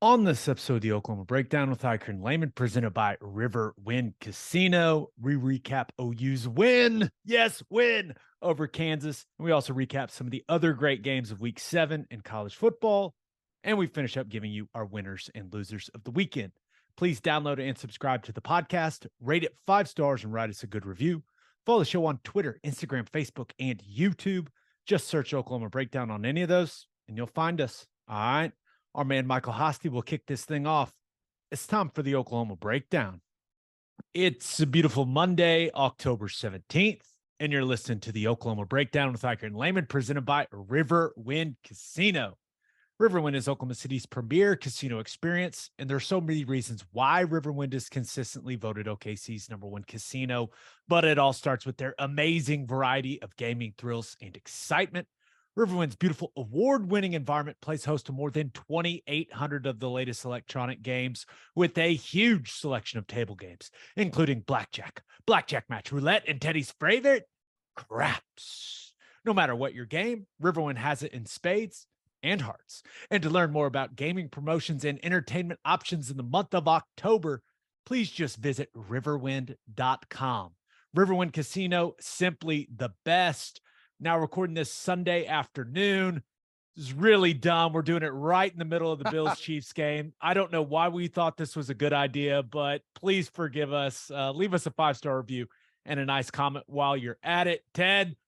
On this episode of the Oklahoma Breakdown with Ikard and Lehman, presented by Riverwind Casino, we recap OU's win, yes, win over Kansas. And we also recap some of the other great games of week 7 in college football. And we finish up giving you our winners and losers of the weekend. Please download and subscribe to the podcast, rate it 5 stars, and write us a good review. Follow the show on Twitter, Instagram, Facebook, and YouTube. Just search Oklahoma Breakdown on any of those, and you'll find us. All right. Our man Michael Hosty will kick this thing off. It's time for the Oklahoma Breakdown. It's a beautiful Monday, October 17th, and you're listening to the Oklahoma Breakdown with Ikard and Lehman, presented by Riverwind Casino. Riverwind is Oklahoma City's premier casino experience, and there are so many reasons why Riverwind is consistently voted OKC's #1 casino, but it all starts with their amazing variety of gaming thrills and excitement. Riverwind's beautiful award-winning environment plays host to more than 2,800 of the latest electronic games with a huge selection of table games, including blackjack, blackjack match, roulette, and Teddy's favorite, craps. No matter what your game, Riverwind has it in spades and hearts. And to learn more about gaming promotions and entertainment options in the month of October, please just visit riverwind.com. Riverwind Casino, simply the best. Now recording this Sunday afternoon. This is really dumb. We're doing it right in the middle of the Bills-Chiefs game. I don't know why we thought this was a good idea, but please forgive us. Leave us a 5-star review and a nice comment while you're at it. Ted,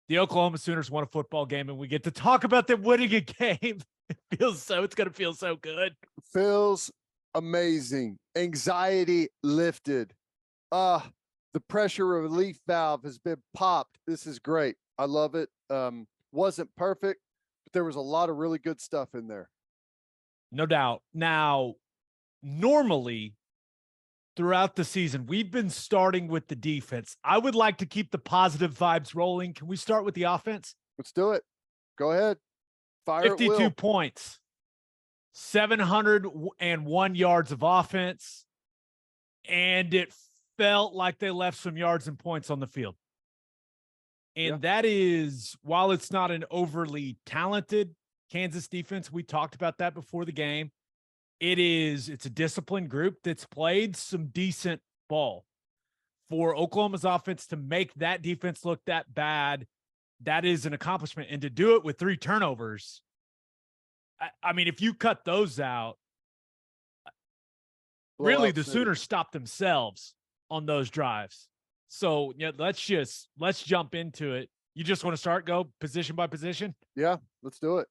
the Oklahoma Sooners won a football game, and we get to talk about them winning a game. It's going to feel so good. Feels amazing. Anxiety lifted. The pressure relief valve has been popped. This is great. I love it. Wasn't perfect, but there was a lot of really good stuff in there. No doubt. Now, normally throughout the season, we've been starting with the defense. I would like to keep the positive vibes rolling. Can we start with the offense? Let's do it. Go ahead. Fire 52 points, 701 yards of offense, and it felt like they left some yards and points on the field. And that is, while it's not an overly talented Kansas defense, we talked about that before the game. It's a disciplined group that's played some decent ball. For Oklahoma's offense to make that defense look that bad, that is an accomplishment. And to do it with 3 turnovers, I mean, if you cut those out, really the Sooners stopped themselves on those drives. So yeah, let's jump into it. You just want to go position by position? Yeah, let's do it.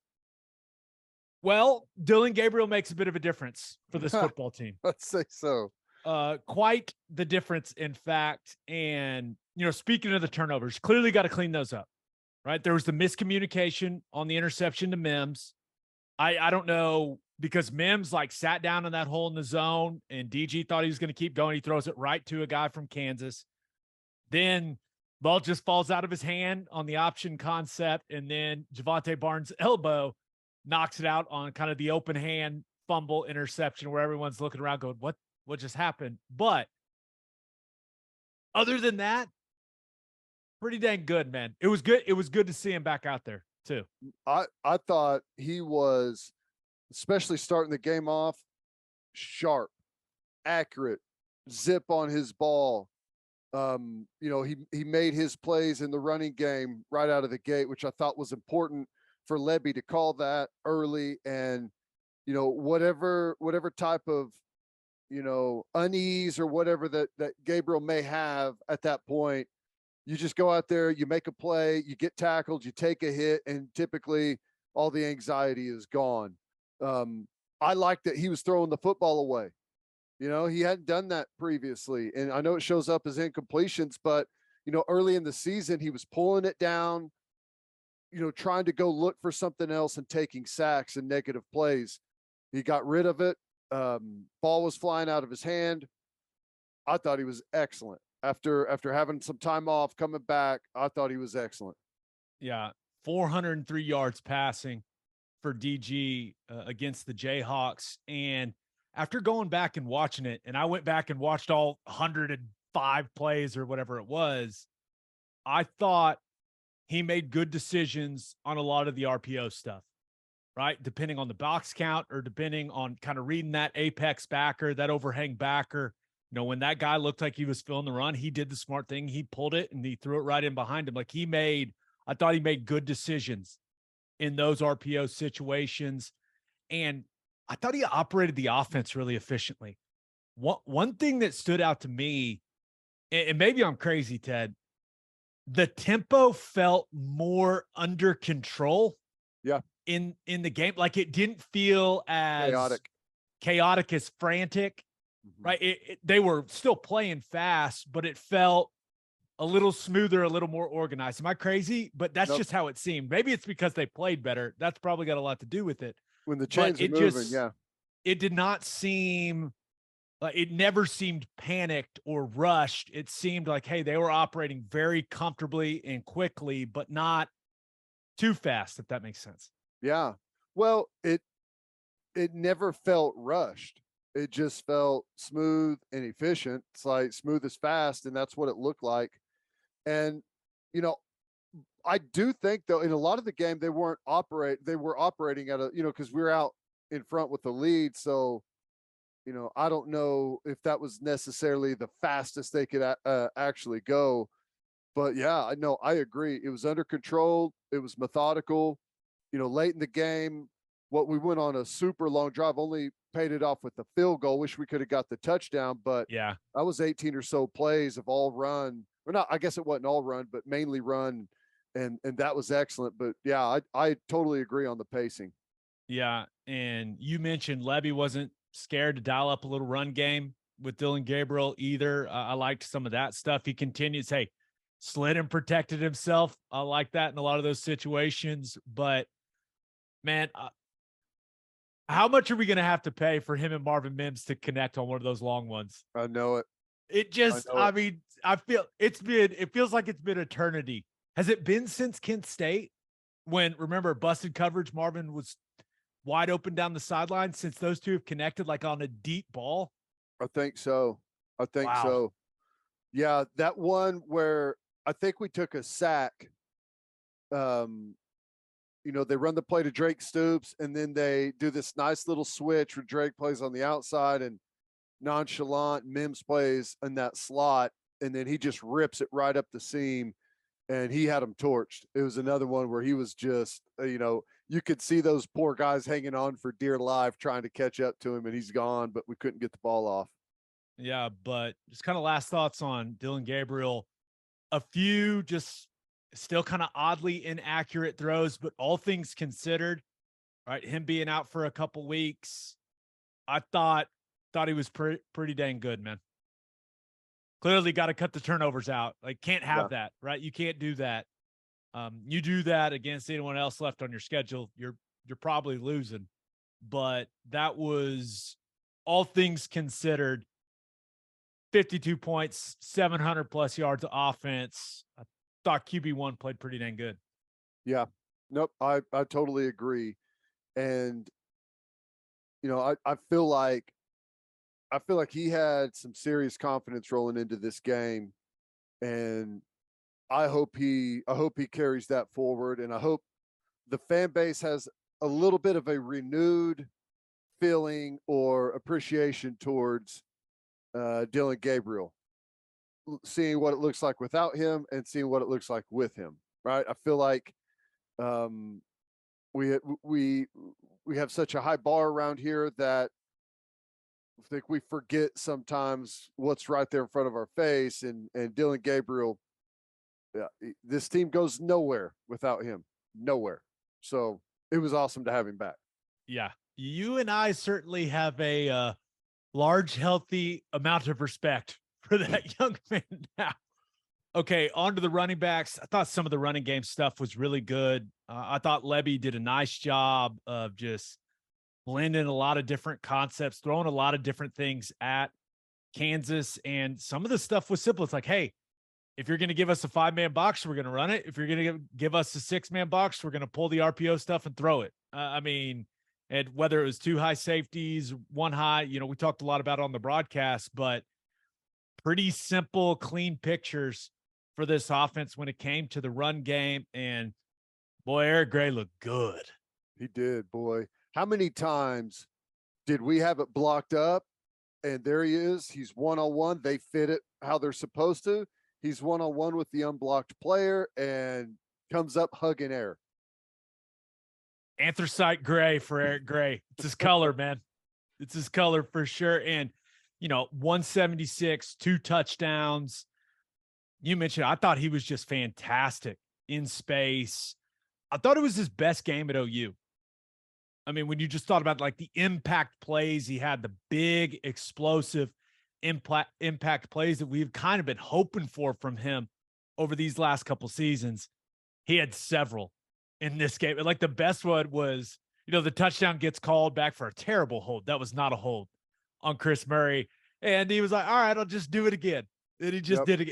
Well, Dylan Gabriel makes a bit of a difference for this football team. Let's say so. Quite the difference, in fact. And, speaking of the turnovers, clearly got to clean those up, right? There was the miscommunication on the interception to Mims. I don't know, because Mims sat down in that hole in the zone and DG thought he was going to keep going. He throws it right to a guy from Kansas. Then ball just falls out of his hand on the option concept. And then Javonte Barnes' elbow knocks it out on kind of the open hand fumble interception where everyone's looking around going, what just happened? But other than that, pretty dang good, man. It was good. It was good to see him back out there too. I thought he was, especially starting the game off, sharp, accurate, zip on his ball. He made his plays in the running game right out of the gate, which I thought was important for Lebby to call that early. And, whatever type of, unease or whatever that Gabriel may have at that point, you just go out there, you make a play, you get tackled, you take a hit, and typically all the anxiety is gone. I like that he was throwing the football away. He hadn't done that previously. And I know it shows up as incompletions, but, early in the season, he was pulling it down, trying to go look for something else and taking sacks and negative plays. He got rid of it. Ball was flying out of his hand. I thought he was excellent. After having some time off, coming back, I thought he was excellent. Yeah, 403 yards passing for DG against the Jayhawks. And after going back and watching it, and I went back and watched all 105 plays or whatever it was, I thought he made good decisions on a lot of the RPO stuff, right? Depending on the box count or depending on kind of reading that apex backer, that overhang backer. You know, when that guy looked like he was filling the run, he did the smart thing. He pulled it and he threw it right in behind him. Like I thought he made good decisions in those RPO situations. And I thought he operated the offense really efficiently. One thing that stood out to me, and maybe I'm crazy, Ted, the tempo felt more under control. Yeah. In the game. Like it didn't feel as chaotic as frantic, right? They were still playing fast, but it felt a little smoother, a little more organized. Am I crazy? But that's just how it seemed. Maybe it's because they played better. That's probably got a lot to do with it. When the chains are moving, yeah. It did not seem like it never seemed panicked or rushed. It seemed like, hey, they were operating very comfortably and quickly, but not too fast, if that makes sense. Yeah. Well, it never felt rushed. It just felt smooth and efficient. It's like smooth as fast, and that's what it looked like. And, you know, I do think though in a lot of the game they were operating at a, you know, because we were out in front with the lead. So, you know, I don't know if that was necessarily the fastest they could actually go. But yeah, I know, I agree. It was under control. It was methodical. You know, late in the game, we went on a super long drive, only paid it off with the field goal. Wish we could have got the touchdown, but yeah, that was 18 or so plays of all run. Or not, I guess it wasn't all run, but mainly run. And that was excellent. But yeah, I totally agree on the pacing. Yeah. And you mentioned Levy wasn't scared to dial up a little run game with Dylan Gabriel either. I liked some of that stuff. He continues, hey, slid and protected himself. I like that in a lot of those situations. But man, how much are we going to have to pay for him and Marvin Mims to connect on one of those long ones? I know it. It feels like it's been eternity. Has it been since Kent State when, remember, busted coverage, Marvin was wide open down the sideline, since those two have connected like on a deep ball? I think so. So. Yeah, that one where I think we took a sack. You know, they run the play to Drake Stoops, and then they do this nice little switch where Drake plays on the outside and nonchalant Mims plays in that slot, and then he just rips it right up the seam, and he had him torched. It was another one where he was just, you know, you could see those poor guys hanging on for dear life trying to catch up to him, and he's gone, but we couldn't get the ball off. Yeah, but just kind of last thoughts on Dylan Gabriel. A few just still kind of oddly inaccurate throws, but all things considered, right? Him being out for a couple weeks, I thought he was pretty dang good, man. Clearly got to cut the turnovers out. Like, can't have that, right? You can't do that. You do that against anyone else left on your schedule, you're probably losing. But that was, all things considered, 52 points, 700 plus yards of offense. I thought QB1 played pretty dang good. Yeah. Nope. I totally agree. And, you know, I feel like he had some serious confidence rolling into this game. And I hope he carries that forward. And I hope the fan base has a little bit of a renewed feeling or appreciation towards Dylan Gabriel, seeing what it looks like without him and seeing what it looks like with him. Right. I feel like we have such a high bar around here that I think we forget sometimes what's right there in front of our face. And Dylan Gabriel, this team goes nowhere without him. Nowhere. So it was awesome to have him back. Yeah. You and I certainly have a large, healthy amount of respect for that young man now. Okay, on to the running backs. I thought some of the running game stuff was really good. I thought Levy did a nice job of just blending a lot of different concepts, throwing a lot of different things at Kansas. And some of the stuff was simple. It's like, hey, if you're going to give us a 5-man box, we're going to run it. If you're going to give us a 6-man box, we're going to pull the RPO stuff and throw it. I mean, and whether it was 2 high safeties, 1 high, you know, we talked a lot about it on the broadcast, but pretty simple, clean pictures for this offense when it came to the run game. And boy, Eric Gray looked good. He did, boy. How many times did we have it blocked up? And there he is. He's one-on-one. They fit it how they're supposed to. He's one-on-one with the unblocked player and comes up hugging air. Anthracite gray for Eric Gray. It's his color, man. It's his color for sure. And, 176, 2 touchdowns. You mentioned, I thought he was just fantastic in space. I thought it was his best game at OU. I mean, when you just thought about like the impact plays, he had the big, explosive impact plays that we've kind of been hoping for from him over these last couple seasons. He had several in this game. Like the best one was, the touchdown gets called back for a terrible hold. That was not a hold on Chris Murray. And he was like, all right, I'll just do it again. And he just did it.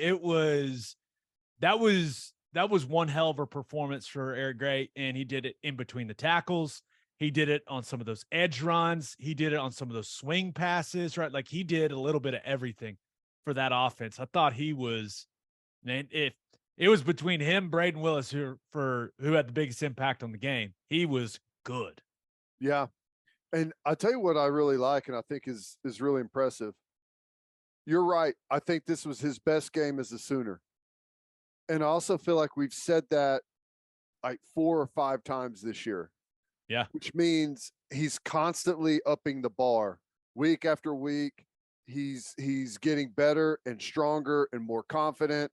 That was one hell of a performance for Eric Gray. And he did it in between the tackles. He did it on some of those edge runs. He did it on some of those swing passes, right? Like he did a little bit of everything for that offense. I thought he was, man, if it was between him, Braden Willis, who had the biggest impact on the game, he was good. Yeah. And I tell you what I really like, and I think is really impressive. You're right. I think this was his best game as a Sooner. And I also feel like we've said that like 4 or 5 times this year. Yeah. Which means he's constantly upping the bar week after week. He's getting better and stronger and more confident.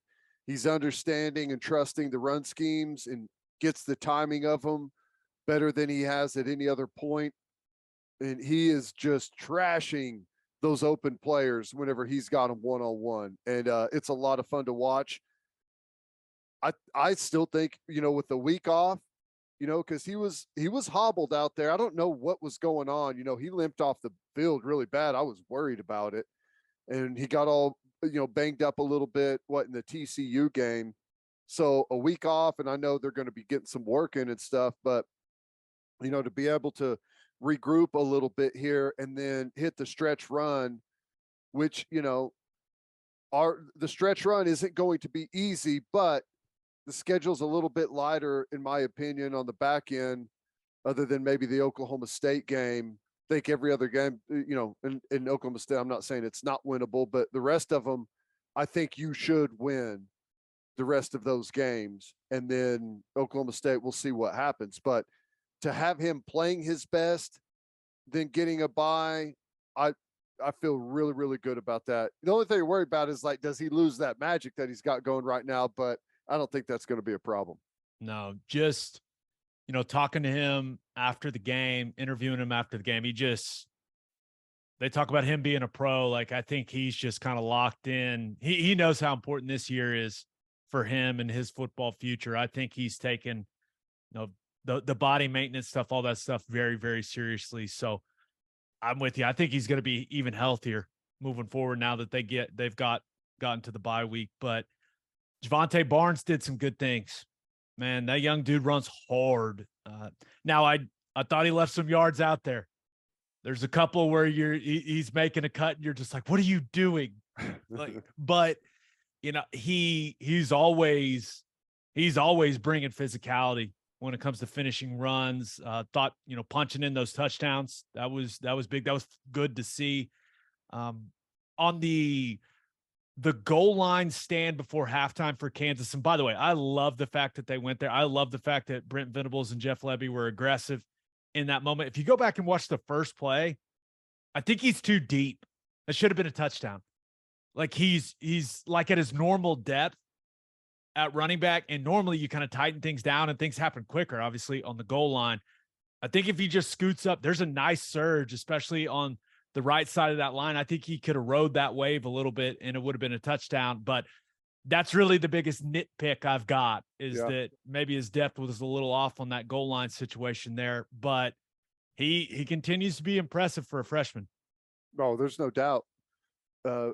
He's understanding and trusting the run schemes and gets the timing of them better than he has at any other point. And he is just trashing those open players whenever he's got them one-on-one. And it's a lot of fun to watch. I still think, with the week off, because he was hobbled out there. I don't know what was going on. He limped off the field really bad. I was worried about it. And he got all, banged up a little bit, in the TCU game. So a week off, and I know they're going to be getting some work in and stuff, but, to be able to regroup a little bit here and then hit the stretch run, which, the stretch run isn't going to be easy, but the schedule's a little bit lighter, in my opinion, on the back end, other than maybe the Oklahoma State game. I think every other game, in Oklahoma State, I'm not saying it's not winnable, but the rest of them, I think you should win the rest of those games. And then Oklahoma State, we'll see what happens. But to have him playing his best, then getting a bye, I feel really, really good about that. The only thing to worry about is, like, does he lose that magic that he's got going right now? But I don't think that's going to be a problem. No, just, talking to him after the game, interviewing him after the game, they talk about him being a pro. Like, I think he's just kind of locked in. He knows how important this year is for him and his football future. I think he's taken, the body maintenance stuff, all that stuff very, very seriously. So I'm with you. I think he's going to be even healthier moving forward now that they've gotten to the bye week. But Javonte Barnes did some good things, man. That young dude runs hard. Now I thought he left some yards out there. There's a couple where he's making a cut and you're just like, what are you doing? But he's always bringing physicality when it comes to finishing runs. Thought, punching in those touchdowns, that was big. That was good to see. On the goal line stand before halftime for Kansas. And by the way, I love the fact that they went there. I love the fact that Brent Venables and Jeff Lebby were aggressive in that moment. If you go back and watch the first play, I think he's too deep. That should have been a touchdown. Like he's like at his normal depth at running back. And normally you kind of tighten things down and things happen quicker, obviously, on the goal line. I think if he just scoots up, there's a nice surge, especially on the right side of that line. I think he could have rode that wave a little bit and it would have been a touchdown. But that's really the biggest nitpick I've got is that maybe his depth was a little off on that goal line situation there. But he continues to be impressive for a freshman. No, there's no doubt.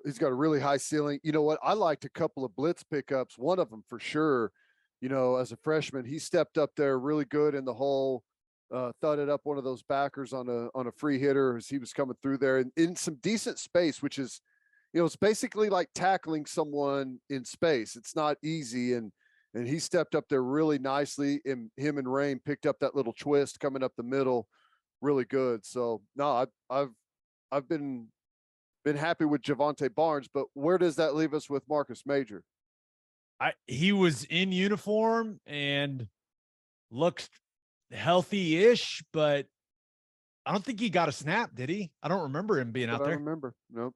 He's got a really high ceiling. You know what? I liked a couple of blitz pickups. One of them for sure, as a freshman, he stepped up there really good in the hole, thudded up one of those backers on a free hitter as he was coming through there in some decent space, which is, it's basically like tackling someone in space. It's not easy. And and he stepped up there really nicely. And him and Rain picked up that little twist coming up the middle, really good. So no, I've been happy with Javonte Barnes, but where does that leave us with Marcus Major? He was in uniform and looked healthy-ish, but I don't think he got a snap, did he? I don't remember him being out there. I remember. Nope.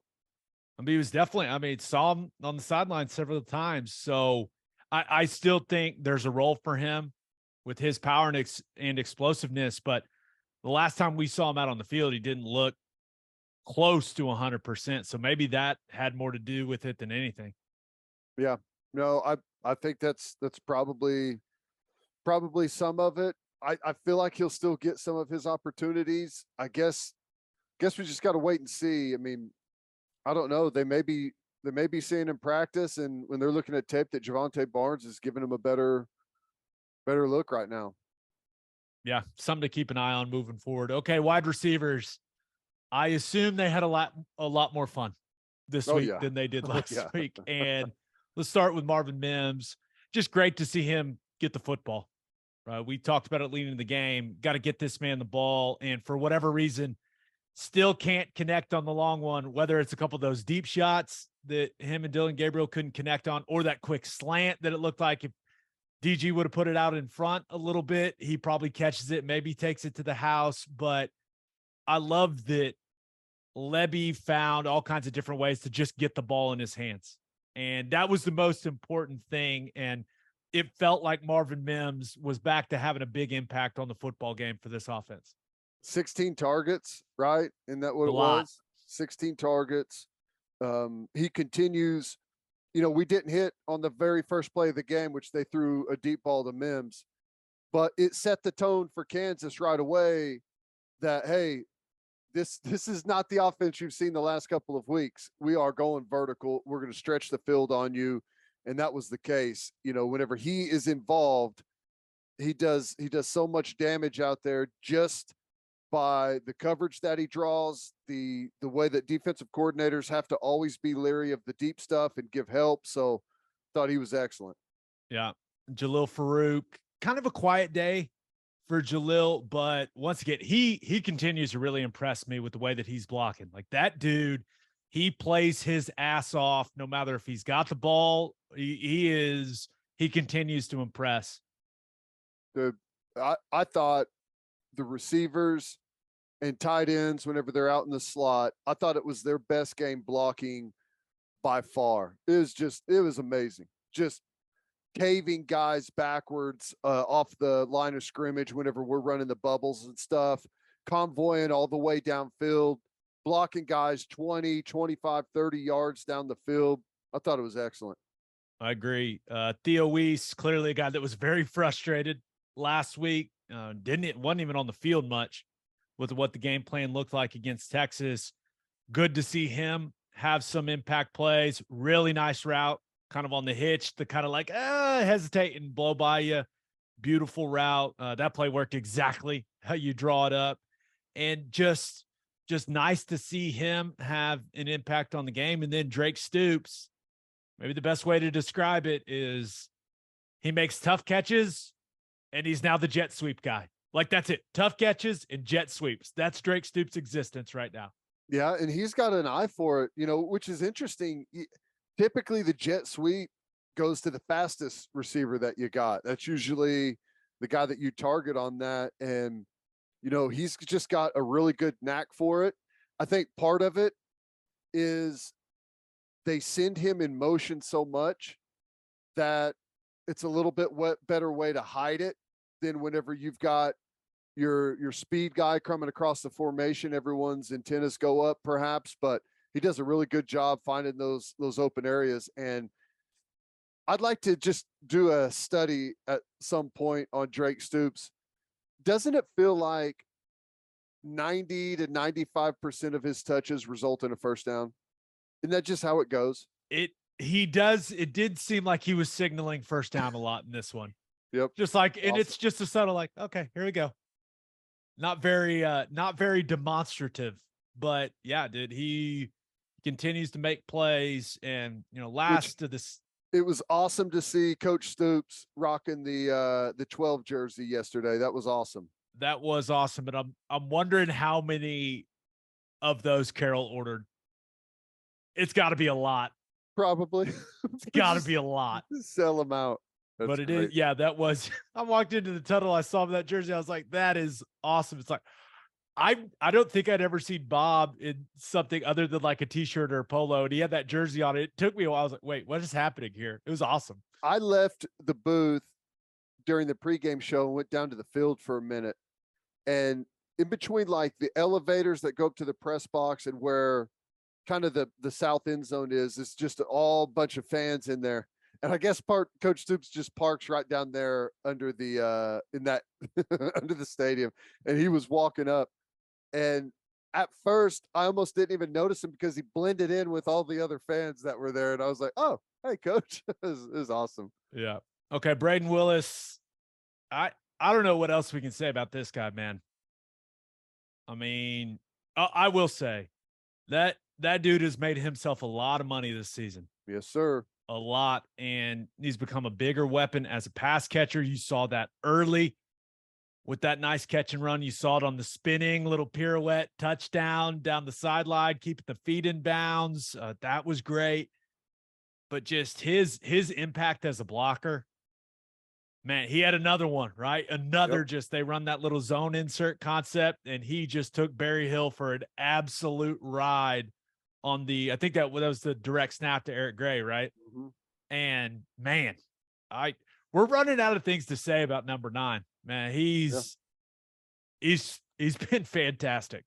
I mean, he was definitely, saw him on the sideline several times. So I still think there's a role for him with his power and explosiveness. But the last time we saw him out on the field, he didn't look close to 100%. So maybe that had more to do with it than anything. Yeah. No, I think that's probably some of it. I feel like he'll still get some of his opportunities. I guess we just got to wait and see. I mean, I don't know. They may be seeing him practice, and when they're looking at tape, that Javonte Barnes is giving him a better look right now. Yeah, something to keep an eye on moving forward. Okay, wide receivers. I assume they had a lot more fun this week than they did last week. And let's start with Marvin Mims. Just great to see him get the football. Right? We talked about it leading in the game. Got to get this man the ball. And for whatever reason, still can't connect on the long one, whether it's a couple of those deep shots that him and Dylan Gabriel couldn't connect on, or that quick slant that it looked like if DG would have put it out in front a little bit, he probably catches it, maybe takes it to the house. But I love that Lebby found all kinds of different ways to just get the ball in his hands. And that was the most important thing. And it felt like Marvin Mims was back to having a big impact on the football game for this offense. 16 targets, right? Isn't that what it was? 16 targets. He continues, we didn't hit on the very first play of the game, which they threw a deep ball to Mims, but it set the tone for Kansas right away that, hey, this is not the offense you've seen the last couple of weeks. We are going vertical. We're going to stretch the field on you. And that was the case. Whenever he is involved, he does so much damage out there just by the coverage that he draws, the way that defensive coordinators have to always be leery of the deep stuff and give help. So thought he was excellent. Yeah. Jalil Farouk, kind of a quiet day for Jalil, but once again, he continues to really impress me with the way that he's blocking. Like that dude, he plays his ass off no matter if he's got the ball. He continues to impress. I thought the receivers and tight ends, whenever they're out in the slot, I thought it was their best game blocking by far. It was amazing. Just caving guys backwards off the line of scrimmage whenever we're running the bubbles and stuff, convoying all the way downfield, blocking guys 20, 25, 30 yards down the field. I thought it was excellent. I agree. Theo Weiss, clearly a guy that was very frustrated last week. Wasn't even on the field much with what the game plan looked like against Texas. Good to see him have some impact plays. Really nice route, kind of on the hitch, the kind of like hesitate and blow by you. Beautiful route. That play worked exactly how you draw it up. And just nice to see him have an impact on the game. And then Drake Stoops, maybe the best way to describe it is he makes tough catches and he's now the jet sweep guy. Like that's it. Tough catches and jet sweeps. That's Drake Stoops' existence right now. Yeah. And he's got an eye for it, which is interesting. Typically the jet sweep goes to the fastest receiver that you got. That's usually the guy that you target on that. And, he's just got a really good knack for it. I think part of it is they send him in motion so much that it's a little bit better way to hide it than whenever you've got your speed guy coming across the formation. Everyone's antennas go up perhaps, but he does a really good job finding those open areas. And I'd like to just do a study at some point on Drake Stoops. Doesn't it feel like 90 to 95% of his touches result in a first down? Isn't that just how it goes? He does. It did seem like he was signaling first down a lot in this one. Yep. Just like, and it's just a subtle like, okay, here we go. Not very demonstrative, but yeah, dude, he continues to make plays and, last to this. it was awesome to see Coach Stoops rocking the 12 jersey yesterday. That was awesome. That was awesome. And I'm wondering how many of those Carroll ordered. It's got to be a lot. Probably. It's got to be a lot. Sell them out. That's but it great. is, yeah, that was, I walked into the tunnel, I saw that jersey, I was like, that is awesome. It's like, I don't think I'd ever seen Bob in something other than like a t-shirt or a polo, and he had that jersey on. It took me a while. I was like, wait, what is happening here? It was awesome. I left the booth during the pregame show and went down to the field for a minute. And in between like the elevators that go up to the press box and where kind of the south end zone is, it's just all bunch of fans in there. And I guess Coach Stoops just parks right down there under the in that under the stadium. And he was walking up. And at first, I almost didn't even notice him because he blended in with all the other fans that were there. And I was like, oh, hey, Coach. it was awesome. Yeah. Okay, Braden Willis. I don't know what else we can say about this guy, man. I mean, I will say that dude has made himself a lot of money this season. Yes, sir. A lot. And he's become a bigger weapon as a pass catcher. You saw that early with that nice catch and run. You saw it on the spinning little pirouette touchdown down the sideline, keeping the feet in bounds. That was great. But just his impact as a blocker, man, he had another one, right? Another just, they run that little zone insert concept, and he just took Barry Hill for an absolute ride on the, I think that was the direct snap to Eric Gray, right? Mm-hmm. And man, we're running out of things to say about number 9. Man, he's been fantastic.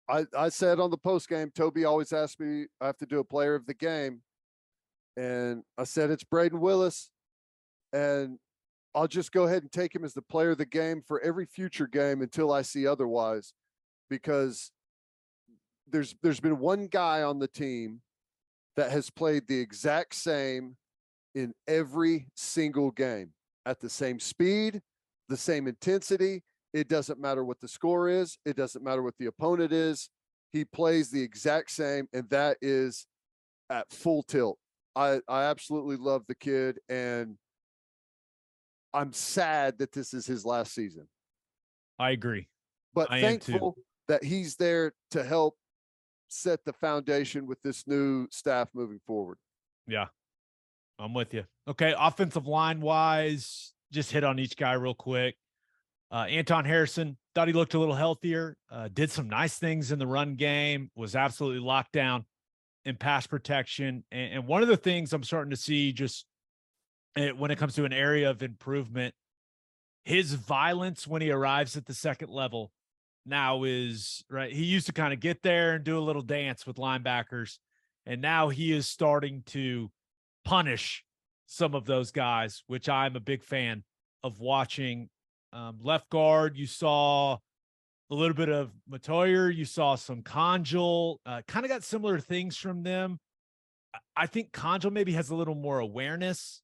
I said on the post game, Toby always asked me, I have to do a player of the game. And I said, it's Braden Willis. And I'll just go ahead and take him as the player of the game for every future game until I see otherwise, because there's been one guy on the team that has played the exact same in every single game at the same speed, the same intensity. It doesn't matter what the score is. It doesn't matter what the opponent is. He plays the exact same, and that is at full tilt. I absolutely love the kid, and I'm sad that this is his last season. I agree. But thankful that he's there to help set the foundation with this new staff moving forward. Yeah, I'm with you. Okay, offensive line wise, just hit on each guy real quick. Anton Harrison, thought he looked a little healthier, did some nice things in the run game, was absolutely locked down in pass protection. And one of the things I'm starting to see just when it comes to an area of improvement, his violence when he arrives at the second level now is right. He used to kind of get there and do a little dance with linebackers, and now he is starting to punish some of those guys, which I'm a big fan of watching. Left guard, you saw a little bit of Matoyer. You saw some Conjal, kind of got similar things from them. I think Conjal maybe has a little more awareness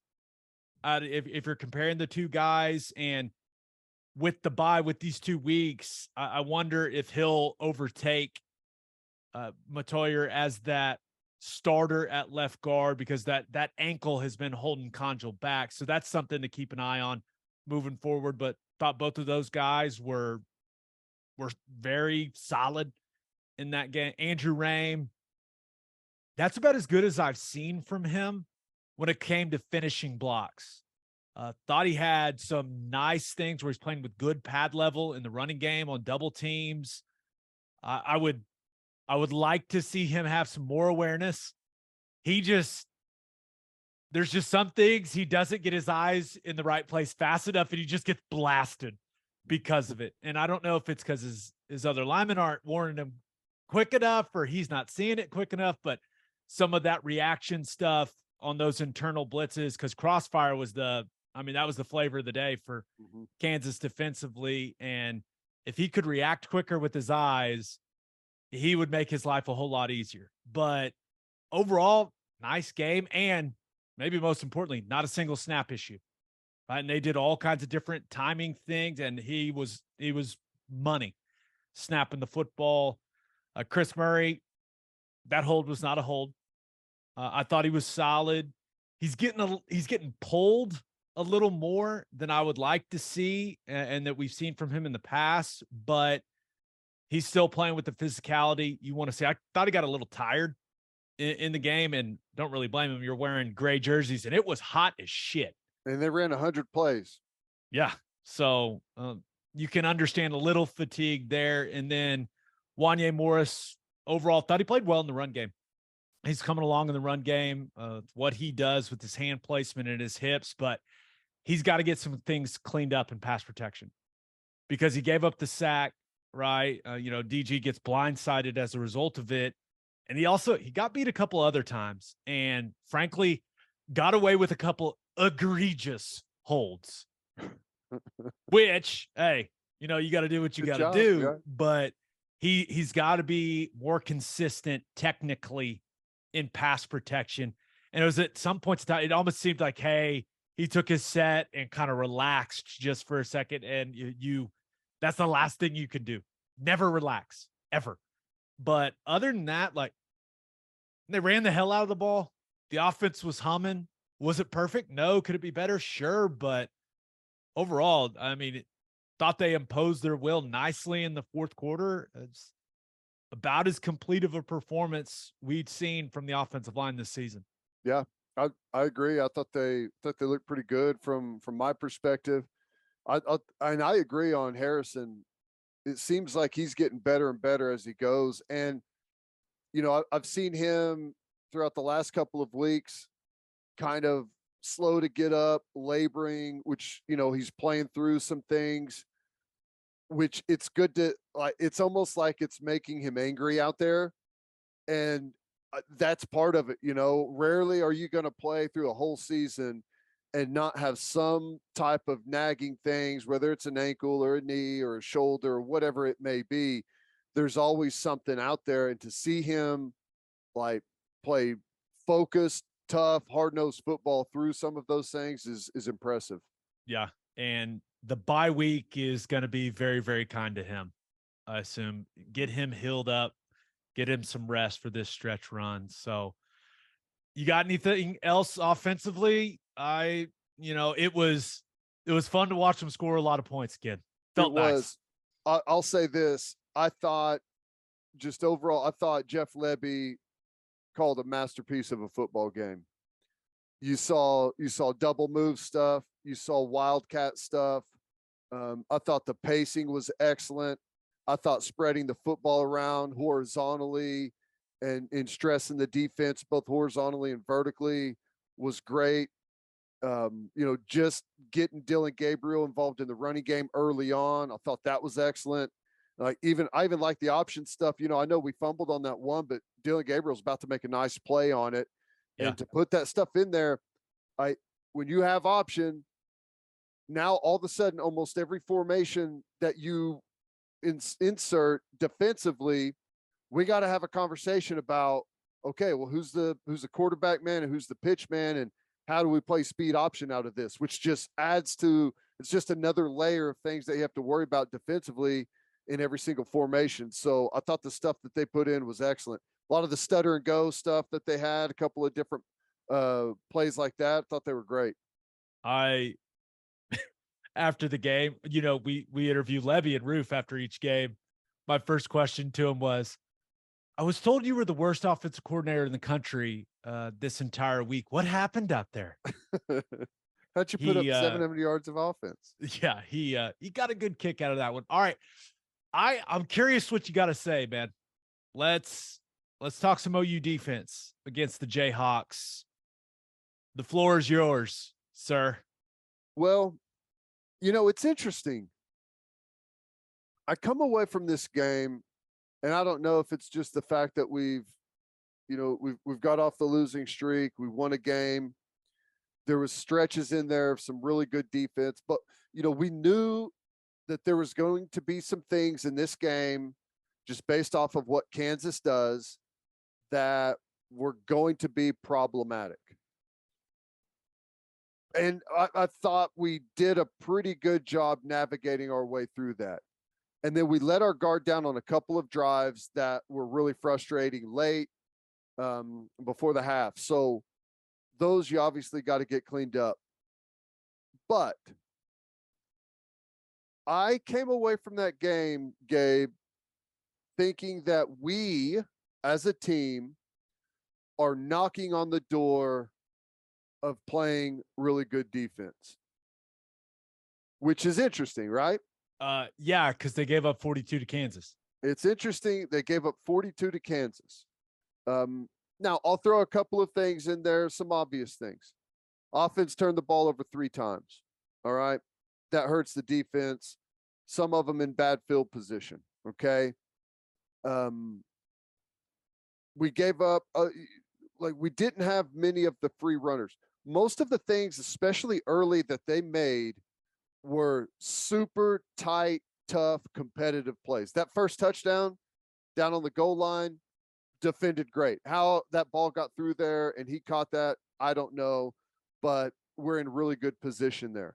if you're comparing the two guys. And with the bye, with these 2 weeks, I wonder if he'll overtake Matoyer as that starter at left guard, because that ankle has been holding Conjal back. So that's something to keep an eye on moving forward. But thought both of those guys were very solid in that game. Andrew Rame, that's about as good as I've seen from him when it came to finishing blocks. Thought he had some nice things where he's playing with good pad level in the running game on double teams. I would like to see him have some more awareness. There's just some things he doesn't get his eyes in the right place fast enough, and he just gets blasted because of it. And I don't know if it's because his other linemen aren't warning him quick enough, or he's not seeing it quick enough, but some of that reaction stuff on those internal blitzes, because Crossfire was that was the flavor of the day for Kansas defensively. And if he could react quicker with his eyes, he would make his life a whole lot easier. But overall, nice game. And maybe most importantly, not a single snap issue. Right? And they did all kinds of different timing things, and he was money snapping the football. Chris Murray, that hold was not a hold. I thought he was solid. he's getting pulled a little more than I would like to see, and that we've seen from him in the past, but he's still playing with the physicality you want to see. I thought he got a little tired in the game, and don't really blame him. You're wearing gray jerseys, and it was hot as shit. And they ran 100 plays. Yeah. So you can understand a little fatigue there. And then Wanye Morris overall thought he played well in the run game. He's coming along in the run game, what he does with his hand placement and his hips, but he's got to get some things cleaned up in pass protection because he gave up the sack, right? DG gets blindsided as a result of it. And he got beat a couple other times and frankly got away with a couple egregious holds, which, hey, you got to do what you got to do, yeah. But he's got to be more consistent technically in pass protection. And it was at some points in time, it almost seemed like, hey, he took his set and kind of relaxed just for a second. And that's the last thing you can do. Never relax, ever. But other than that, like, they ran the hell out of the ball. The offense was humming. Was it perfect? No. Could it be better? Sure. But overall, I mean, thought they imposed their will nicely in the fourth quarter. It's about as complete of a performance we'd seen from the offensive line this season. Yeah, I agree. I thought they looked pretty good from my perspective. And I agree on Harrison. It seems like he's getting better and better as he goes. And, I've seen him throughout the last couple of weeks kind of slow to get up, laboring, which, he's playing through some things, which it's good to, like, it's almost like it's making him angry out there. And that's part of it. Rarely are you going to play through a whole season and not have some type of nagging things, whether it's an ankle or a knee or a shoulder or whatever it may be. There's always something out there. And to see him like play focused, tough, hard-nosed football through some of those things is impressive. Yeah. And the bye week is going to be very, very kind to him. I assume get him healed up, get him some rest for this stretch run. So you got anything else offensively? It was fun to watch him score a lot of points, kid. Felt nice. I'll say this. I thought Jeff Lebby called a masterpiece of a football game. You saw double move stuff. You saw wildcat stuff. I thought the pacing was excellent. I thought spreading the football around horizontally and stressing the defense both horizontally and vertically was great. Just getting Dylan Gabriel involved in the running game early on, I thought that was excellent. I even like the option stuff. I know we fumbled on that one, but Dylan Gabriel's about to make a nice play on it. Yeah. And to put that stuff in there, when you have option, now all of a sudden, almost every formation that you insert defensively, we got to have a conversation about, okay, well, who's the quarterback man and who's the pitch man, and how do we play speed option out of this, which just adds to, it's just another layer of things that you have to worry about defensively in every single formation. So I thought the stuff that they put in was excellent. A lot of the stutter and go stuff that they had, a couple of different plays like that, I thought they were great. After the game, we interview Levy and Roof after each game. My first question to him was, I was told you were the worst offensive coordinator in the country this entire week. What happened out there? How'd you put up 700 yards of offense? Yeah, he got a good kick out of that one. All right. I'm curious what you got to say, man. Let's talk some OU defense against the Jayhawks. The floor is yours, sir. Well, it's interesting. I come away from this game, and I don't know if it's just the fact that we've got off the losing streak. We won a game. There was stretches in there of some really good defense, but we knew that there was going to be some things in this game, just based off of what Kansas does, that were going to be problematic. And I thought we did a pretty good job navigating our way through that. And then we let our guard down on a couple of drives that were really frustrating late before the half. So those you obviously got to get cleaned up. But I came away from that game, Gabe, thinking that we as a team are knocking on the door of playing really good defense, which is interesting, right? Yeah, because they gave up 42 to Kansas. It's interesting. They gave up 42 to Kansas. Now, I'll throw a couple of things in there, some obvious things. Offense turned the ball over 3 times. All right. That hurts the defense. Some of them in bad field position. Okay. We gave up, we didn't have many of the free runners. Most of the things, especially early, that they made were super tight, tough, competitive plays. That first touchdown down on the goal line, defended great. How that ball got through there and he caught that, I don't know, but we're in really good position there.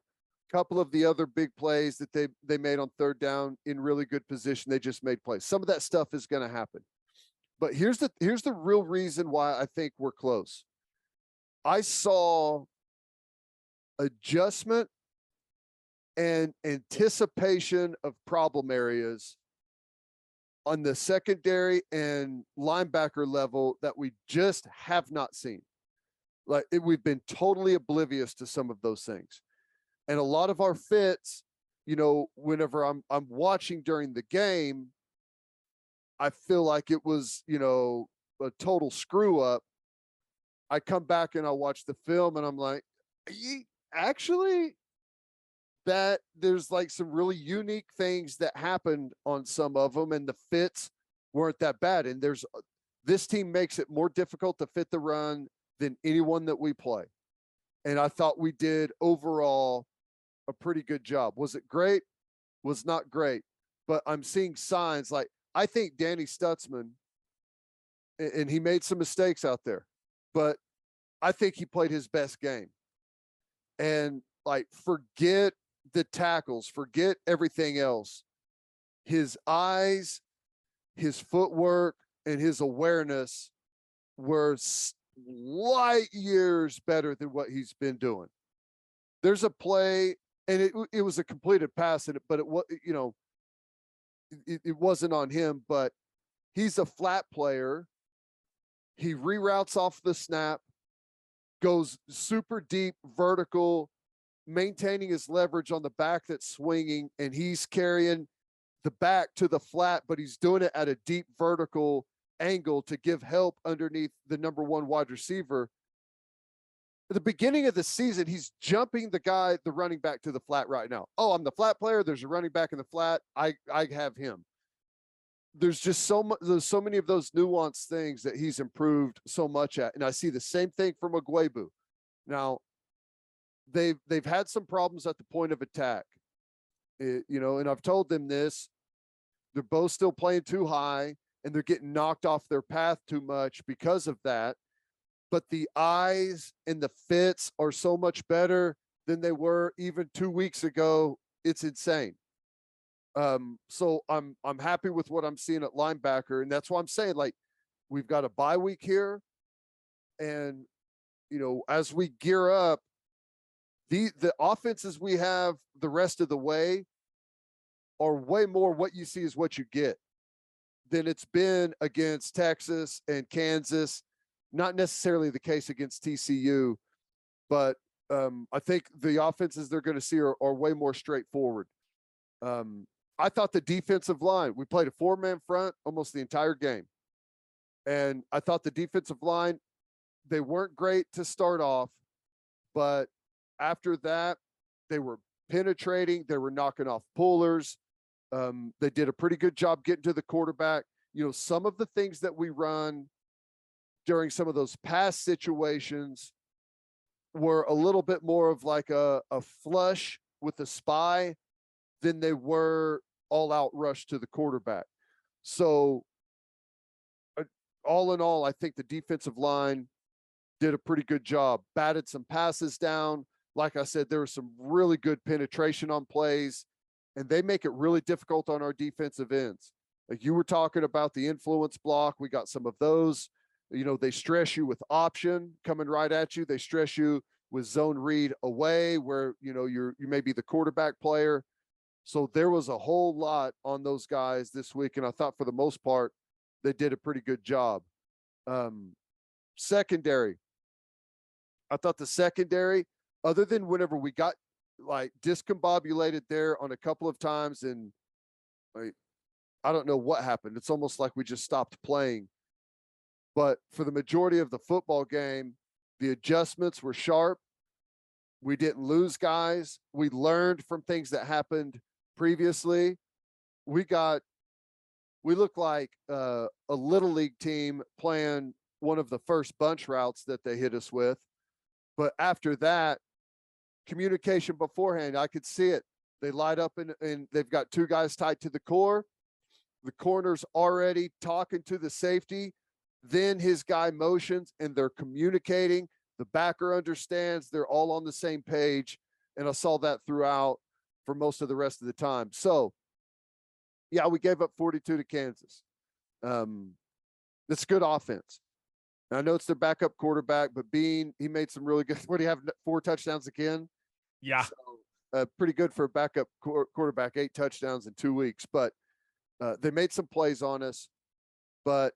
Couple of the other big plays that they made on third down in really good position. They just made plays. Some of that stuff is going to happen. But here's the real reason why I think we're close. I saw adjustment and anticipation of problem areas on the secondary and linebacker level that we just have not seen. We've been totally oblivious to some of those things. And a lot of our fits, whenever I'm watching during the game, I feel like it was, a total screw up. I come back and I watch the film and I'm like, actually, that there's some really unique things that happened on some of them, and the fits weren't that bad. And this team makes it more difficult to fit the run than anyone that we play. And I thought we did overall a pretty good job. Was it great? Was not great. But I'm seeing signs I think Danny Stutzman, and he made some mistakes out there, but I think he played his best game. And forget the tackles, forget everything else. His eyes, his footwork, and his awareness were light years better than what he's been doing. There's a play, and it was a completed pass, but it was, it wasn't on him, but he's a flat player. He reroutes off the snap, goes super deep, vertical, maintaining his leverage on the back that's swinging, and he's carrying the back to the flat, but he's doing it at a deep vertical angle to give help underneath the number 1 wide receiver. At the beginning of the season, he's jumping the running back to the flat right now. Oh, I'm the flat player. There's a running back in the flat. I have him. There's just there's so many of those nuanced things that he's improved so much at. And I see the same thing from Agwebu. Now, they've had some problems at the point of attack, and I've told them this. They're both still playing too high, and they're getting knocked off their path too much because of that. But the eyes and the fits are so much better than they were even 2 weeks ago. It's insane. So I'm happy with what I'm seeing at linebacker, and that's why I'm saying we've got a bye week here, and as we gear up, the offenses we have the rest of the way are way more what you see is what you get than it's been against Texas and Kansas. Not necessarily the case against TCU, but I think the offenses they're going to see are way more straightforward. I thought the defensive line, we played a 4-man front almost the entire game. And I thought the defensive line, they weren't great to start off, but after that, they were penetrating. They were knocking off pullers. They did a pretty good job getting to the quarterback. Some of the things that we run during some of those past situations were a little bit more of a flush with the spy than they were all out rush to the quarterback. So all in all, I think the defensive line did a pretty good job, batted some passes down. Like I said, there was some really good penetration on plays, and they make it really difficult on our defensive ends. Like you were talking about the influence block. We got some of those. They stress you with option coming right at you. They stress you with zone read away where, you may be the quarterback player. So there was a whole lot on those guys this week. And I thought for the most part, they did a pretty good job. Secondary. I thought the secondary, other than whenever we got like discombobulated there on a couple of times, and I don't know what happened. It's almost like we just stopped playing. But for the majority of the football game, the adjustments were sharp. We didn't lose guys. We learned from things that happened previously. We looked like a little league team playing one of the first bunch routes that they hit us with. But after that, communication beforehand, I could see it. They light up and they've got two guys tied to the core. The corner's already talking to the safety. Then his guy motions and they're communicating. The backer understands. They're all on the same page. And I saw that throughout for most of the rest of the time. So, yeah, we gave up 42 to Kansas. It's good offense. I know it's their backup quarterback, but he made some really good. What do you have? 4 touchdowns again? Yeah. So, pretty good for a backup quarterback, 8 touchdowns in 2 weeks. But they made some plays on us. But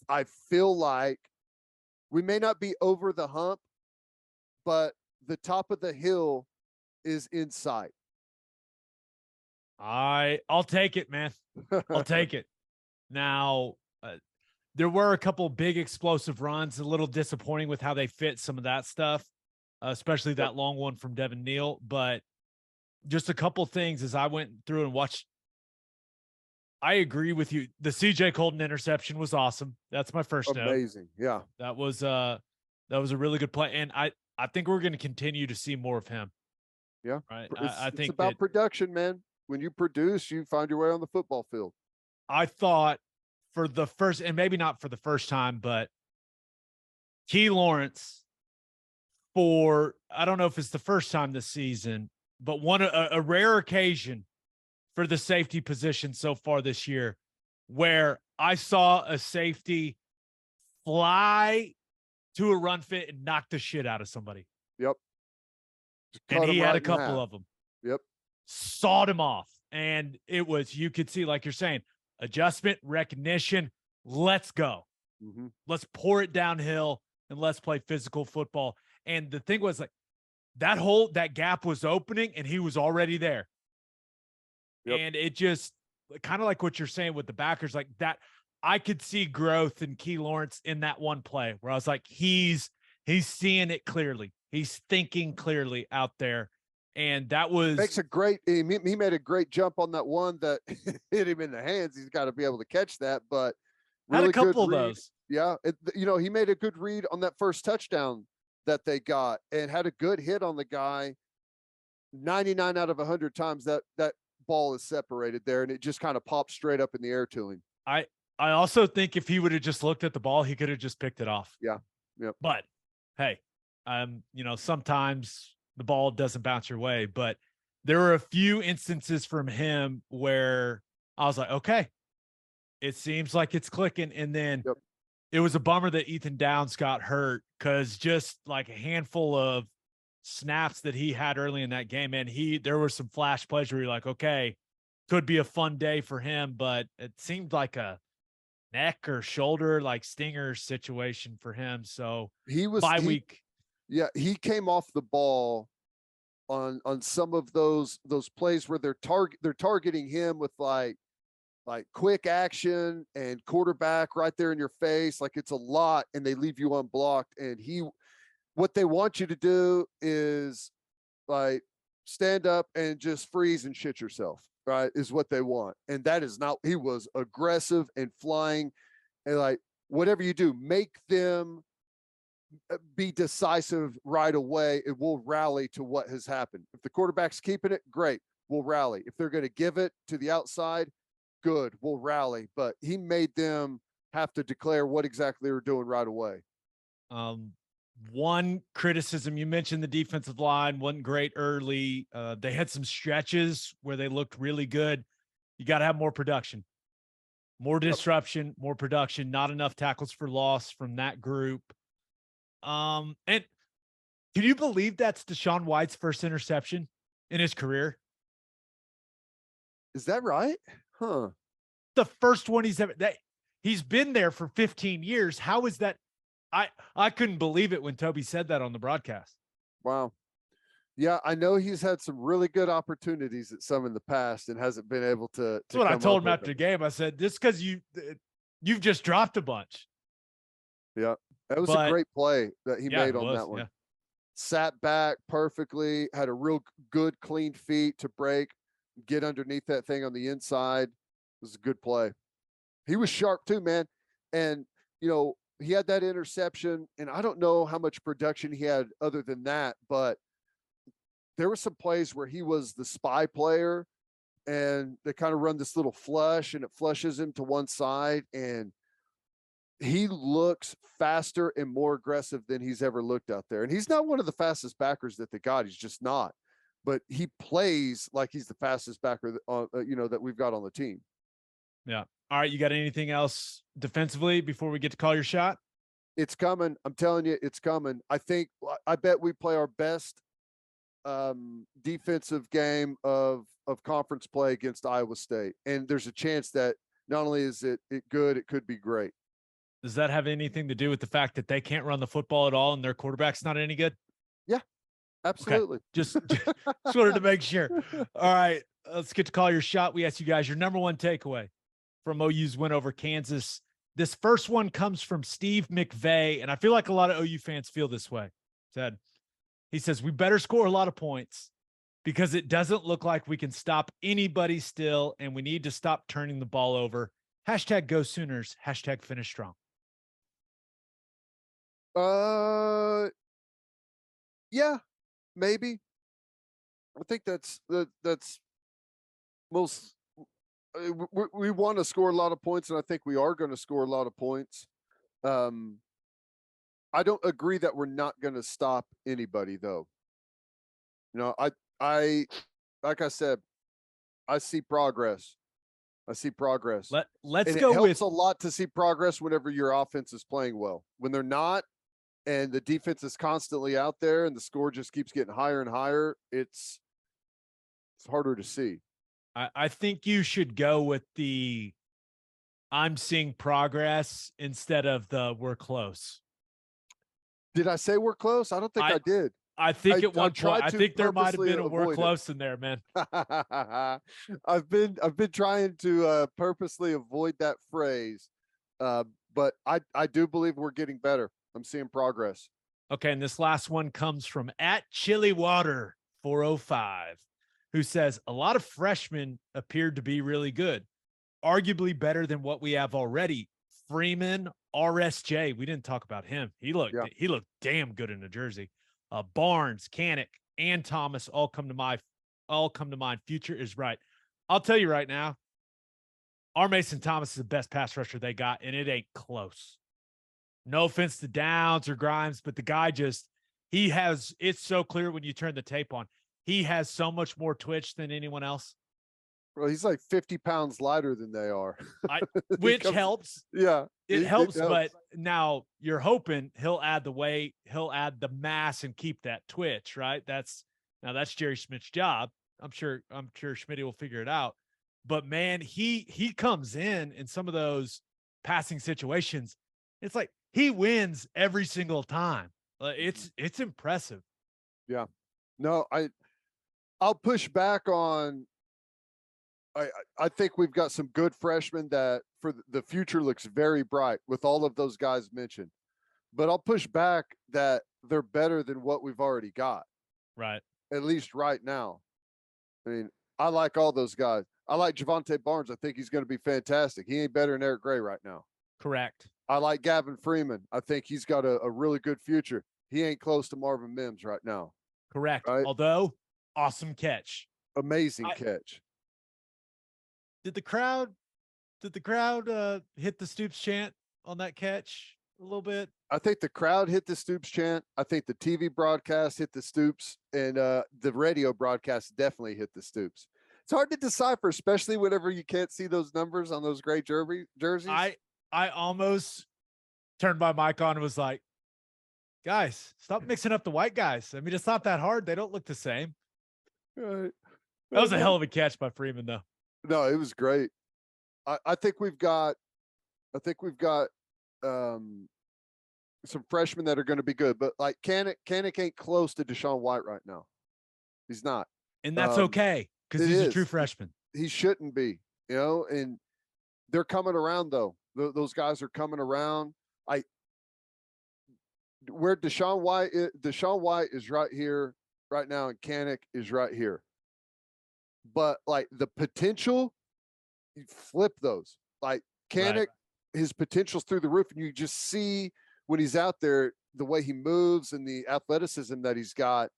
I feel like we may not be over the hump, but the top of the hill is in sight. I'll take it, man. I'll take it. Now, there were a couple big explosive runs, a little disappointing with how they fit some of that stuff, especially that long one from Devin Neal. But just a couple things as I went through and watched. I agree with you. The CJ Colton interception was awesome. That's my first note. Amazing. Yeah. That was a really good play. And I think we're going to continue to see more of him. Yeah. Right. I think it's about production, man. When you produce, you find your way on the football field. I thought for the first, and maybe not for the first time, but Key Lawrence I don't know if it's the first time this season, but a rare occasion for the safety position so far this year where I saw a safety fly to a run fit and knock the shit out of somebody. Yep. And he had a couple of them. Yep. Sawed him off. And you could see, like you're saying, adjustment, recognition. Let's go. Mm-hmm. Let's pour it downhill and let's play physical football. And the thing was, like, that gap was opening and he was already there. Yep. And it just kind of like what you're saying with the backers, like that. I could see growth in Key Lawrence in that one play where I was like, he's seeing it clearly. He's thinking clearly out there. And that was he made a great jump on that one that hit him in the hands. He's got to be able to catch that, but really had a couple of those. Yeah. He made a good read on that first touchdown that they got and had a good hit on the guy. 99 out of 100 times that ball is separated there and it just kind of popped straight up in the air to him. I also think if he would have just looked at the ball, he could have just picked it off. Yeah. Yep. But hey, sometimes the ball doesn't bounce your way, but there were a few instances from him where I was like, okay, it seems like it's clicking. And then It was a bummer that Ethan Downs got hurt because just like a handful of snaps that he had early in that game, and there were some flash plays where you're like, okay, could be a fun day for him, but it seemed like a neck or shoulder, like stinger situation for him. So week. Yeah, he came off the ball on some of those plays where they're targeting him with like quick action and quarterback right there in your face. Like it's a lot and they leave you unblocked. And what they want you to do is like stand up and just freeze and shit yourself, right? Is what they want. And that is not, he was aggressive and flying and like whatever you do, make them be decisive right away. It will rally to what has happened. If the quarterback's keeping it, great. We'll rally. If they're going to give it to the outside, good. We'll rally. But he made them have to declare what exactly they were doing right away. One criticism, you mentioned the defensive line wasn't great early. They had some stretches where they looked really good. You got to have more production. More disruption, more production, not enough tackles for loss from that group. And can you believe that's Deshaun White's first interception in his career? Is that right? Huh. The first one he's been there for 15 years. How is that? I couldn't believe it when Toby said that on the broadcast. Wow. Yeah, I know he's had some really good opportunities at some in the past and hasn't been able to. That's what I told him after the game. I said, "This because you've just dropped a bunch." Yeah, that was a great play that he made on that one. Yeah. Sat back perfectly, had a real good, clean feet to break, get underneath that thing on the inside. It was a good play. He was sharp too, man. And, he had that interception, and I don't know how much production he had other than that, but there were some plays where he was the spy player, and they kind of run this little flush, and it flushes him to one side, and he looks faster and more aggressive than he's ever looked out there. And he's not one of the fastest backers that they got. He's just not. But he plays like he's the fastest backer, that we've got on the team. Yeah. All right. You got anything else defensively before we get to call your shot? It's coming. I'm telling you, it's coming. I bet we play our best defensive game of conference play against Iowa State. And there's a chance that not only is it good, it could be great. Does that have anything to do with the fact that they can't run the football at all and their quarterback's not any good? Yeah, absolutely. Okay. Just wanted to make sure. All right, let's get to call your shot. We asked you guys your number one takeaway from OU's win over Kansas. This first one comes from Steve McVeigh, and I feel like a lot of OU fans feel this way. He says, we better score a lot of points because it doesn't look like we can stop anybody still, and we need to stop turning the ball over. Hashtag go Sooners. Hashtag finish strong. Yeah, maybe. I think that's most. We want to score a lot of points, and I think we are going to score a lot of points. I don't agree that we're not going to stop anybody, though. I like I said, I see progress. Let's go it helps with a lot to see progress whenever your offense is playing well. When they're not, and the defense is constantly out there, and the score just keeps getting higher and higher, it's harder to see. I think you should go with the I'm seeing progress instead of the we're close. Did I say we're close? I don't think I did. I think at one point, I think there might have been a we're close in there, man. I've been trying to purposely avoid that phrase, but I do believe we're getting better. I'm seeing progress. Okay, and this last one comes from @ChiliWater405, who says a lot of freshmen appeared to be really good, arguably better than what we have already. Freeman, RSJ, we didn't talk about him. He looked damn good in a jersey. Barnes, Canick, and Thomas all come to mind. Future is right. I'll tell you right now, our Mason Thomas is the best pass rusher they got, and it ain't close. No offense to Downs or Grimes, but the guy it's so clear when you turn the tape on. He has so much more twitch than anyone else. Well, he's like 50 pounds lighter than they are. Which helps. Yeah. It helps, but now you're hoping he'll add the weight, he'll add the mass and keep that twitch, right? That's Jerry Schmidt's job. I'm sure Schmidt will figure it out. But man, he comes in some of those passing situations. It's like he wins every single time. It's impressive. Yeah. No, I'll push back on. I think we've got some good freshmen that for the future looks very bright with all of those guys mentioned, but I'll push back that they're better than what we've already got. Right. At least right now. I mean, I like all those guys. I like Javonte Barnes. I think he's going to be fantastic. He ain't better than Eric Gray right now. Correct. I like Gavin Freeman. I think he's got a really good future. He ain't close to Marvin Mims right now. Correct. Right? Although, awesome catch. Amazing catch. Did the crowd hit the Stoops chant on that catch a little bit? I think the crowd hit the Stoops chant. I think the TV broadcast hit the Stoops, and the radio broadcast definitely hit the Stoops. It's hard to decipher, especially whenever you can't see those numbers on those gray jerseys. I almost turned my mic on and was like, guys, stop mixing up the white guys. I mean, it's not that hard. They don't look the same. Right. That was a hell of a catch by Freeman, though. No, it was great. I think we've got some freshmen that are going to be good, but like Canick ain't close to Deshaun White right now. He's not. And that's okay, because he's a true freshman. He shouldn't be, and they're coming around though. Those guys are coming around. Where Deshaun White is right here right now, and Canick is right here. But like the potential, you flip those. Like Canick, his potential's through the roof, and you just see when he's out there the way he moves and the athleticism that he's got.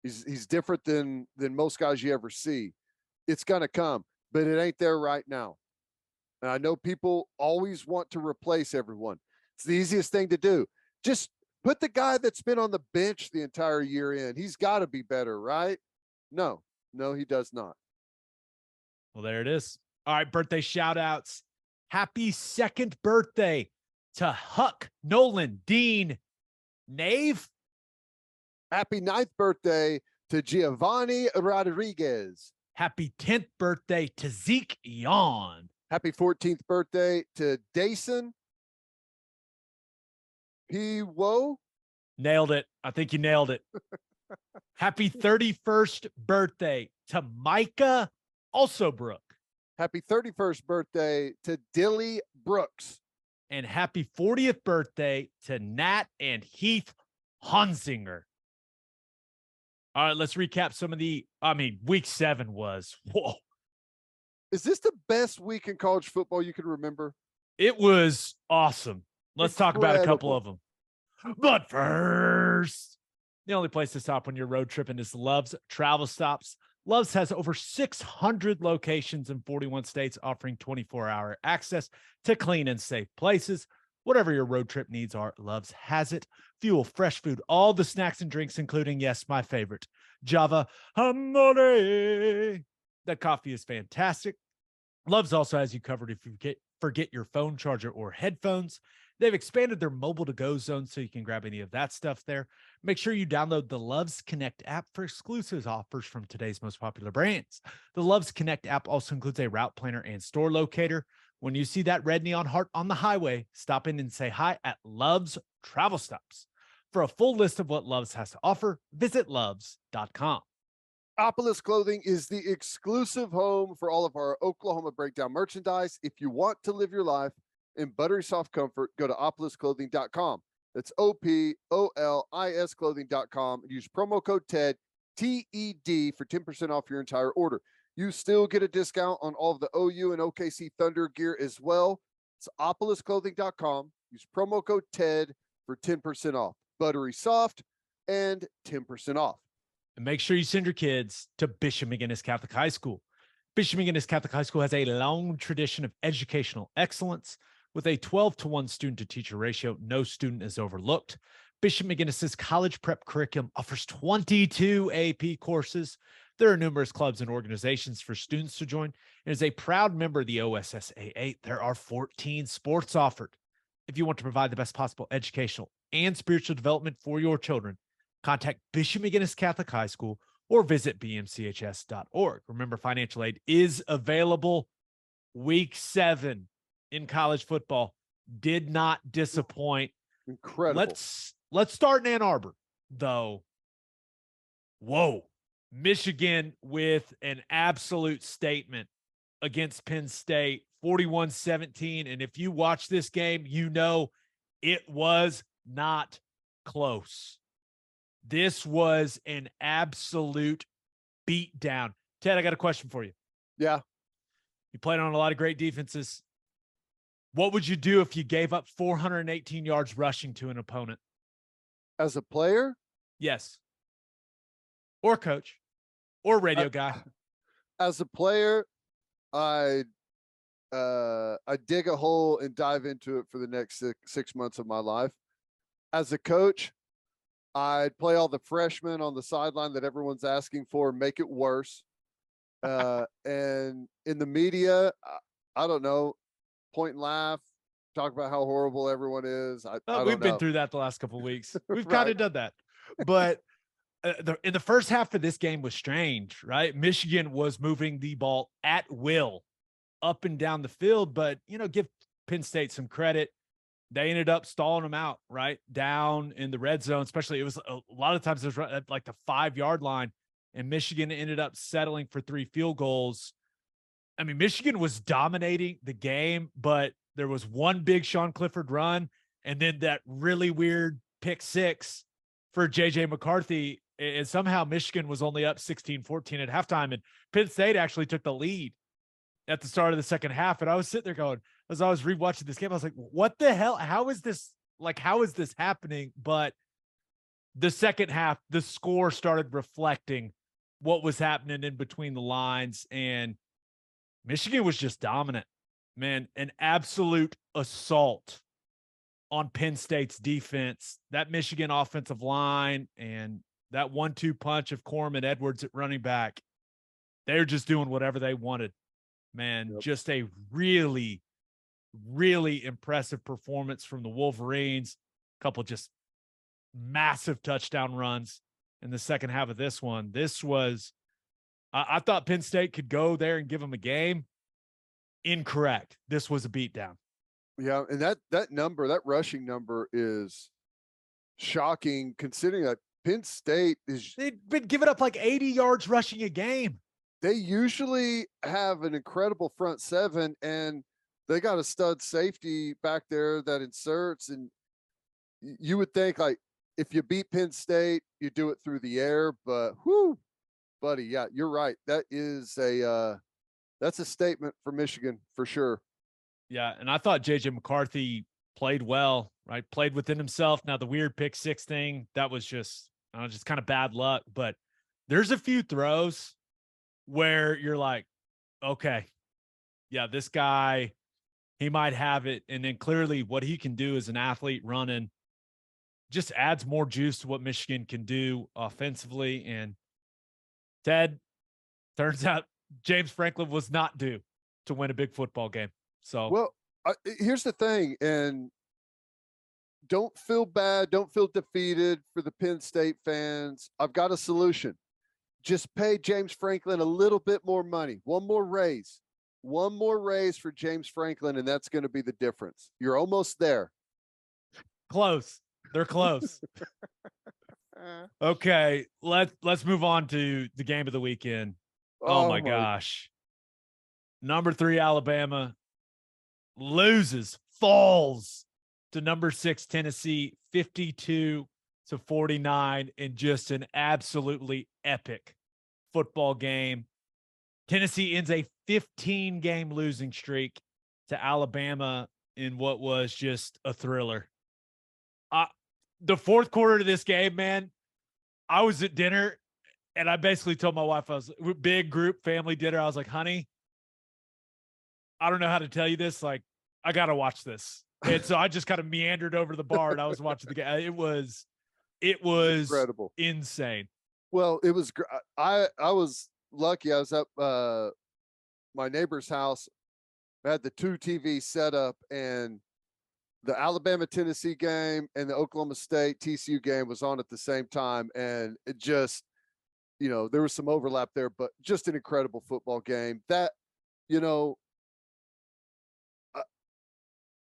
He's different than most guys you ever see. It's gonna come, but it ain't there right now. And I know people always want to replace everyone. It's the easiest thing to do. Just put the guy that's been on the bench the entire year in. He's got to be better, right? No, he does not. Well, there it is. All right, birthday shout outs. Happy second birthday to Huck Nolan Dean Nave. Happy 9th birthday to Giovanni Rodriguez. Happy 10th birthday to Zeke Yon. Happy 14th birthday to Dason. Whoa. Nailed it. I think you nailed it. Happy 31st birthday to Micah Alsobrook. Happy 31st birthday to Dilly Brooks. And happy 40th birthday to Nat and Heath Honsinger. All right, let's recap some of week 7 was, whoa. Is this the best week in college football you can remember? It was awesome. Let's talk about a couple of them. But first, the only place to stop when you're road tripping is Love's Travel Stops. Love's has over 600 locations in 41 states, offering 24-hour access to clean and safe places. Whatever your road trip needs are, Love's has it. Fuel, fresh food, all the snacks and drinks, including, yes, my favorite, Java Hamore. That coffee is fantastic. Love's also has you covered if you forget your phone charger or headphones. They've expanded their mobile to-go zone so you can grab any of that stuff there. Make sure you download the Love's Connect app for exclusive offers from today's most popular brands. The Love's Connect app also includes a route planner and store locator. When you see that red neon heart on the highway, stop in and say hi at Love's Travel Stops. For a full list of what Love's has to offer, visit loves.com. Opolis Clothing is the exclusive home for all of our Oklahoma Breakdown merchandise. If you want to live your life in buttery soft comfort, go to opolisclothing.com. That's OPOLIS clothing.com. Use promo code TED, TED, for 10% off your entire order. You still get a discount on all of the OU and OKC Thunder gear as well. It's opolisclothing.com. Use promo code TED for 10% off. Buttery soft and 10% off. And make sure you send your kids to Bishop McGinnis Catholic High School. Bishop McGinnis Catholic High School has a long tradition of educational excellence. With a 12-to-1 student-to-teacher ratio, no student is overlooked. Bishop McGinnis's college prep curriculum offers 22 AP courses. There are numerous clubs and organizations for students to join. And as a proud member of the OSSAA, there are 14 sports offered. If you want to provide the best possible educational and spiritual development for your children, contact Bishop McGinnis Catholic High School or visit bmchs.org. Remember, financial aid is available. Week 7 in college football did not disappoint. Incredible. Let's start in Ann Arbor, though. Whoa. Michigan with an absolute statement against Penn State, 41-17. And if you watch this game, you know it was not close. This was an absolute beatdown. Ted, I got a question for you. Yeah. You played on a lot of great defenses. What would you do if you gave up 418 yards rushing to an opponent? As a player? Yes. Or coach. Or radio guy. As a player, I dig a hole and dive into it for the next six months of my life. As a coach, I'd play all the freshmen on the sideline that everyone's asking for, make it worse. And in the media, I don't know, point and laugh, talk about how horrible everyone is. I We've don't been know. through that the last couple of weeks. We've kind Right. of done that. But in the first half of this game was strange, right? Michigan was moving the ball at will up and down the field, but, give Penn State some credit. They ended up stalling them out, right? Down in the red zone, especially it was a lot of times it was at like the 5-yard line, and Michigan ended up settling for 3 field goals. I mean, Michigan was dominating the game, but there was one big Sean Clifford run and then that really weird pick six for JJ McCarthy. And somehow Michigan was only up 16-14 at halftime. And Penn State actually took the lead at the start of the second half. And I was sitting there going, as I was rewatching this game, I was like, what the hell? How is this happening? But the second half, the score started reflecting what was happening in between the lines. And Michigan was just dominant, man. An absolute assault on Penn State's defense. That Michigan offensive line and that 1-2 punch of Corum and Edwards at running back, they're just doing whatever they wanted, man. Yep. Just a really, really impressive performance from the Wolverines. A couple just massive touchdown runs in the second half of this one. This was, I thought Penn State could go there and give them a game. Incorrect. This was a beatdown. Yeah, and that rushing number is shocking considering that Penn State they've been giving up like 80 yards rushing a game. They usually have an incredible front seven, and they got a stud safety back there that inserts. And you would think, like, if you beat Penn State, you do it through the air. But whoo, buddy, yeah, you're right. That is that's a statement for Michigan for sure. Yeah, and I thought JJ McCarthy played well, right? Played within himself. Now the weird pick six thing, that was just kind of bad luck. But there's a few throws where you're like, okay, yeah, this guy, he might have it. And then clearly what he can do as an athlete running just adds more juice to what Michigan can do offensively. And Ted, turns out James Franklin was not due to win a big football game. So, well, here's the thing, and don't feel bad, don't feel defeated for the Penn State fans. I've got a solution. Just pay James Franklin a little bit more money. One more raise for James Franklin, and that's going to be the difference. You're almost there. Close. They're close. Okay, let's move on to the game of the weekend. Oh my gosh. Number 3 Alabama falls to number 6 Tennessee 52-49 in just an absolutely epic football game. Tennessee ends a 15-game losing streak to Alabama in what was just a thriller. The fourth quarter of this game, man, I was at dinner and I basically told my wife, I was big group family dinner. I was like, honey, I don't know how to tell you this. Like, I got to watch this. And so I just kind of meandered over to the bar and I was watching the game. It was incredible, insane. Well, it was, I was lucky. I was up my neighbor's house. I had the 2 TVs set up, and the Alabama-Tennessee game and the Oklahoma State-TCU game was on at the same time. And it just, there was some overlap there, but just an incredible football game. That,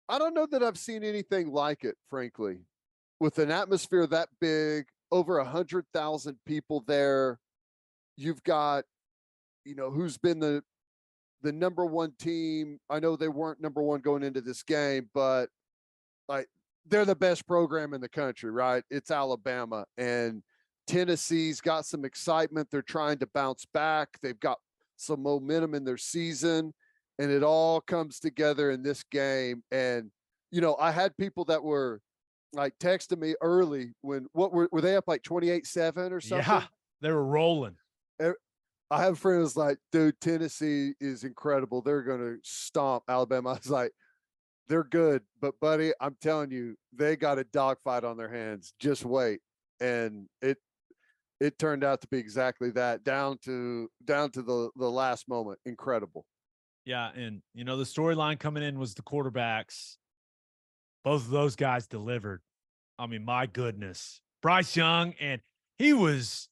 I don't know that I've seen anything like it, frankly, with an atmosphere that big, over 100,000 people there. You've got, who's been the number 1 team. I know they weren't number 1 going into this game, but like, they're the best program in the country, right? It's Alabama, and Tennessee's got some excitement. They're trying to bounce back. They've got some momentum in their season, and it all comes together in this game. And, I had people that were like texting me early when, were they up like 28-7 or something? Yeah, they were rolling. I have friends like, dude, Tennessee is incredible. They're going to stomp Alabama. I was like, they're good, but buddy, I'm telling you, they got a dogfight on their hands. Just wait. And it turned out to be exactly that, down to the last moment. Incredible. Yeah, and the storyline coming in was the quarterbacks. Both of those guys delivered. I mean, my goodness. Bryce Young, and he was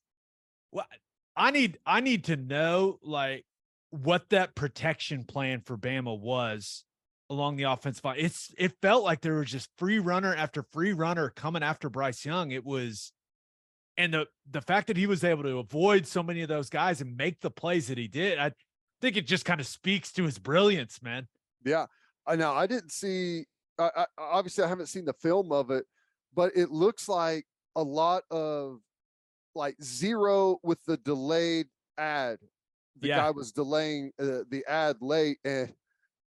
what I need to know, like, what that protection plan for Bama was along the offensive line. It felt like there was just free runner after free runner coming after Bryce Young. It was, and the fact that he was able to avoid so many of those guys and make the plays that he did, I think it just kind of speaks to his brilliance, man. Yeah, I know. I didn't see. Obviously, I haven't seen the film of it, but it looks like a lot of like zero with the delayed ad. The guy was delaying the ad late, and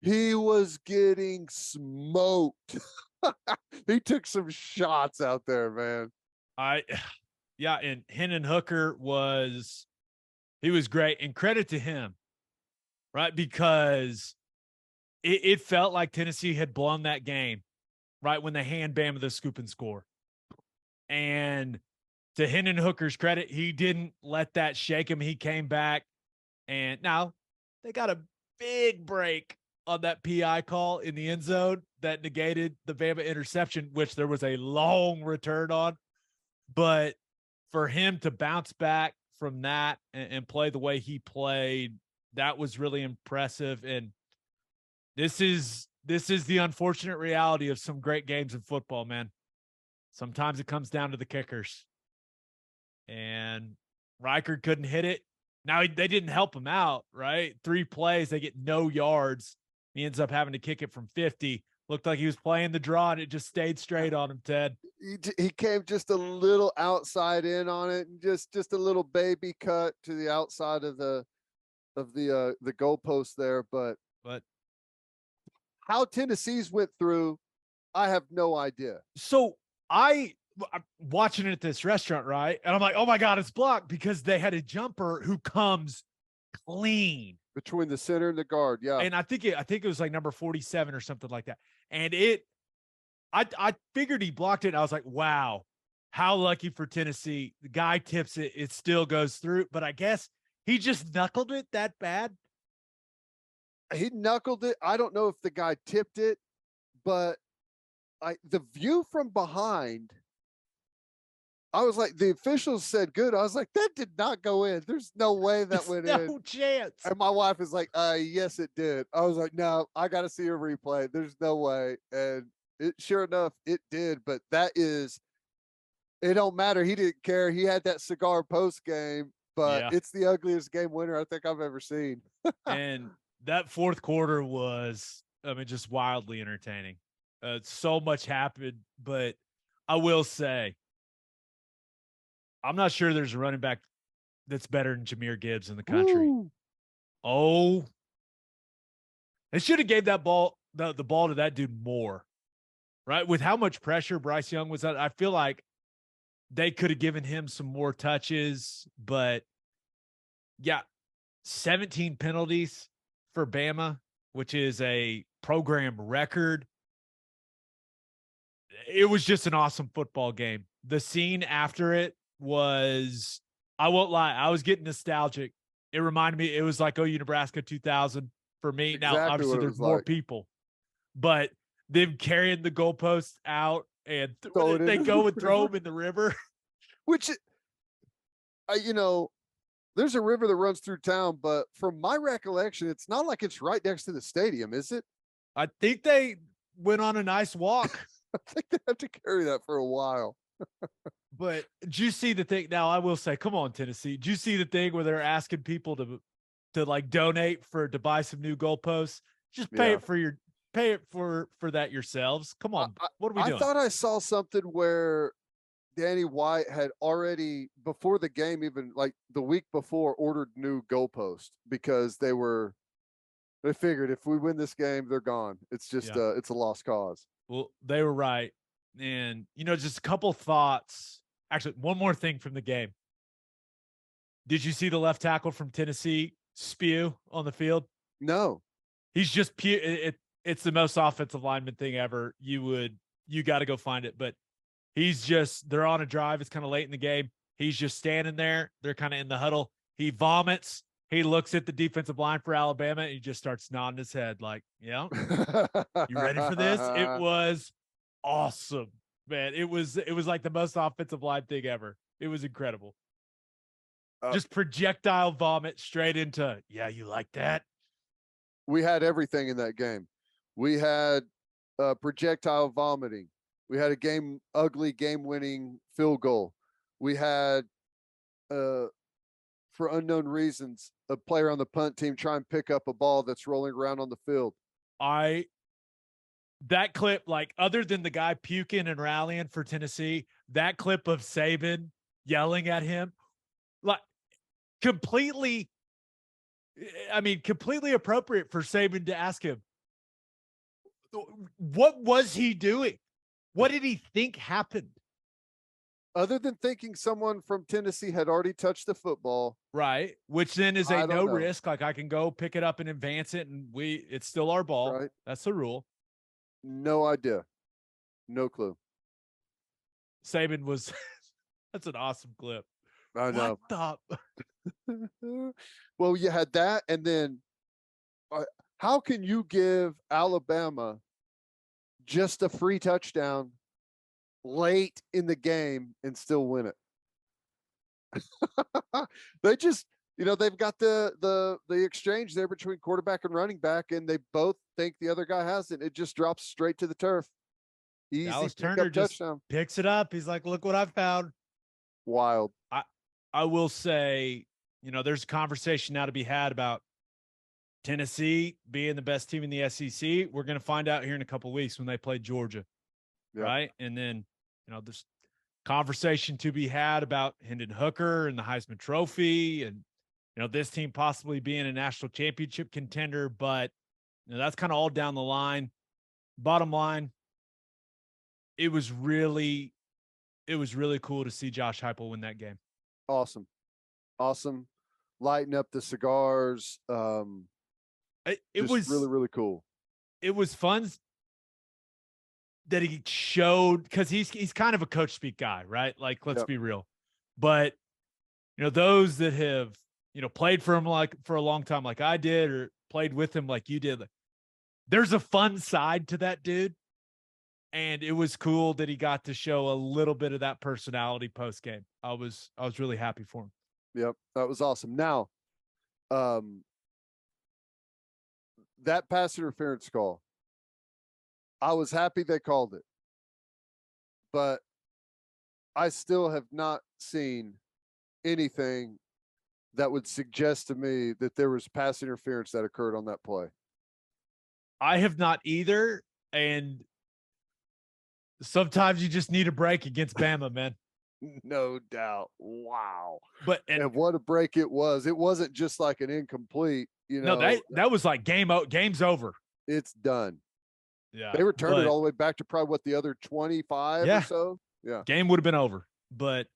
he was getting smoked. He took some shots out there, man. And Hendon Hooker he was great, and credit to him, right? Because it felt like Tennessee had blown that game, right, when they hand Bama the scoop and score. And to Hendon Hooker's credit, he didn't let that shake him. He came back, and now they got a big break on that PI call in the end zone that negated the Bama interception, which there was a long return on. But for him to bounce back from that and play the way he played, that was really impressive. And this is the unfortunate reality of some great games in football, man. Sometimes it comes down to the kickers. And Riker couldn't hit it. Now they didn't help him out, right? 3 plays, they get no yards. He ends up having to kick it from 50. Looked like he was playing the draw, and it just stayed straight on him, Ted. He came just a little outside in on it, and just a little baby cut to the outside of the goalpost there. But how Tennessee's went through, I have no idea. So I'm watching it at this restaurant, right? And I'm like, oh my God, it's blocked, because they had a jumper who comes clean between the center and the guard. Yeah. And I think it was like number 47 or something like that. And I figured he blocked it. I was like, wow, how lucky for Tennessee. The guy tips it. It still goes through, but I guess he just knuckled it that bad. He knuckled it. I don't know if the guy tipped it, but the view from behind, I was like, the officials said good. I was like, that did not go in. There's no way that went in. No chance. And my wife is like, yes, it did. I was like, no, I got to see a replay. There's no way. And sure enough, it did. But it don't matter. He didn't care. He had that cigar post game, but It's the ugliest game winner I think I've ever seen. And that fourth quarter was, just wildly entertaining. So much happened, but I will say, I'm not sure there's a running back that's better than Jahmyr Gibbs in the country. Woo. Oh, they should have gave that ball, the ball to that dude more, right? With how much pressure Bryce Young was at, I feel like they could have given him some more touches, but 17 penalties for Bama, which is a program record. It was just an awesome football game. The scene after it was, I won't lie, I was getting nostalgic. It reminded me, it was like OU Nebraska 2000 for me. Exactly. Now, obviously, there's more people, but them carrying the goalposts out and they go and throw them in the river. Which, there's a river that runs through town, but from my recollection, it's not like it's right next to the stadium, is it? I think they went on a nice walk. I think they have to carry that for a while. But did you see the thing? Now, I will say, come on, Tennessee. Did you see the thing where they're asking people to like donate to buy some new goalposts? Just pay it for that yourselves. Come on. What are we doing? I thought I saw something where Danny White had already, before the game, even like the week before, ordered new goalposts because they figured if we win this game, they're gone. It's just it's a lost cause. Well, they were right. And, just a couple thoughts. Actually, one more thing from the game. Did you see the left tackle from Tennessee spew on the field? No. He's just it's the most offensive lineman thing ever. You got to go find it. But they're on a drive. It's kind of late in the game. He's just standing there. They're kind of in the huddle. He vomits. He looks at the defensive line for Alabama and he just starts nodding his head like, yeah, you ready for this? It was awesome, man. It was like the most offensive line thing ever. It was incredible. Just projectile vomit straight into, yeah, you like that? We had everything in that game. We had projectile vomiting. We had a ugly game-winning field goal. We had, for unknown reasons, a player on the punt team try and pick up a ball that's rolling around on the field. That clip, like other than the guy puking and rallying for Tennessee, that clip of Saban yelling at him, like completely appropriate for Saban to ask him, what was he doing? What did he think happened? Other than thinking someone from Tennessee had already touched the football. Right. Which then is a no risk. Like I can go pick it up and advance it and it's still our ball. Right. That's the rule. No idea. No clue. Saban was, that's an awesome clip. I know. What the? Well, you had that. And then how can you give Alabama just a free touchdown late in the game and still win it? They just, they've got the exchange there between quarterback and running back, and they both think the other guy has it. It just drops straight to the turf. Easy. Dallas Turner just touchdown. Picks it up. He's like, look what I found. Wild. I will say, there's a conversation now to be had about Tennessee being the best team in the SEC. We're going to find out here in a couple of weeks when they play Georgia. Yep. Right. And then, there's conversation to be had about Hendon Hooker and the Heisman Trophy and, this team possibly being a national championship contender, but that's kind of all down the line. Bottom line, it was really cool to see Josh Heupel win that game. Awesome. Lighting up the cigars. It was really, really cool. It was fun that he showed, because he's kind of a coach speak guy, right? Like, let's be real. But those that have played for him like for a long time, like I did, or played with him like you did, like, there's a fun side to that dude, and it was cool that he got to show a little bit of that personality post game. I was really happy for him. Yep, that was awesome. Now, that pass interference call, I was happy they called it, but I still have not seen anything that would suggest to me that there was pass interference that occurred on that play. I have not either, and sometimes you just need a break against Bama, man. No doubt. Wow. And what a break it was. It wasn't just like an incomplete, No, that was like game's over. It's done. Yeah. They returned it all the way back to probably the other 25 or so. Yeah. Game would have been over. But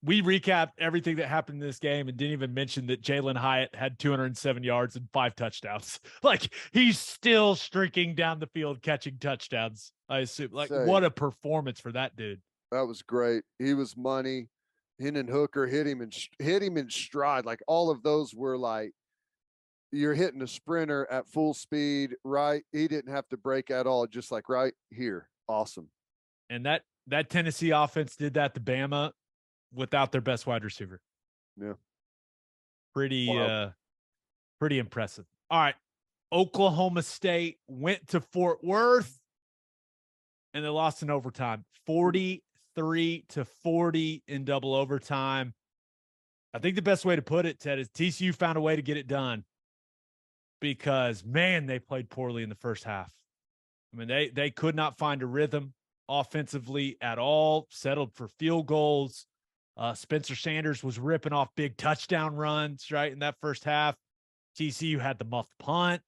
we recapped everything that happened in this game and didn't even mention that Jalen Hyatt had 207 yards and 5 touchdowns. Like, he's still streaking down the field catching touchdowns, I assume. Like, what a performance for that dude. That was great. He was money. Hendon Hooker hit him in stride. Like, all of those were like, you're hitting a sprinter at full speed, right? He didn't have to break at all. Just like right here. Awesome. And that Tennessee offense did that to Bama without their best wide receiver. Yeah. Pretty impressive. All right. Oklahoma State went to Fort Worth and they lost in overtime, 43-40 in double overtime. I think the best way to put it, Ted, is TCU found a way to get it done because, man, they played poorly in the first half. I mean, they could not find a rhythm offensively at all, settled for field goals. Spencer Sanders was ripping off big touchdown runs, right, in that first half. TCU had the muffed punt.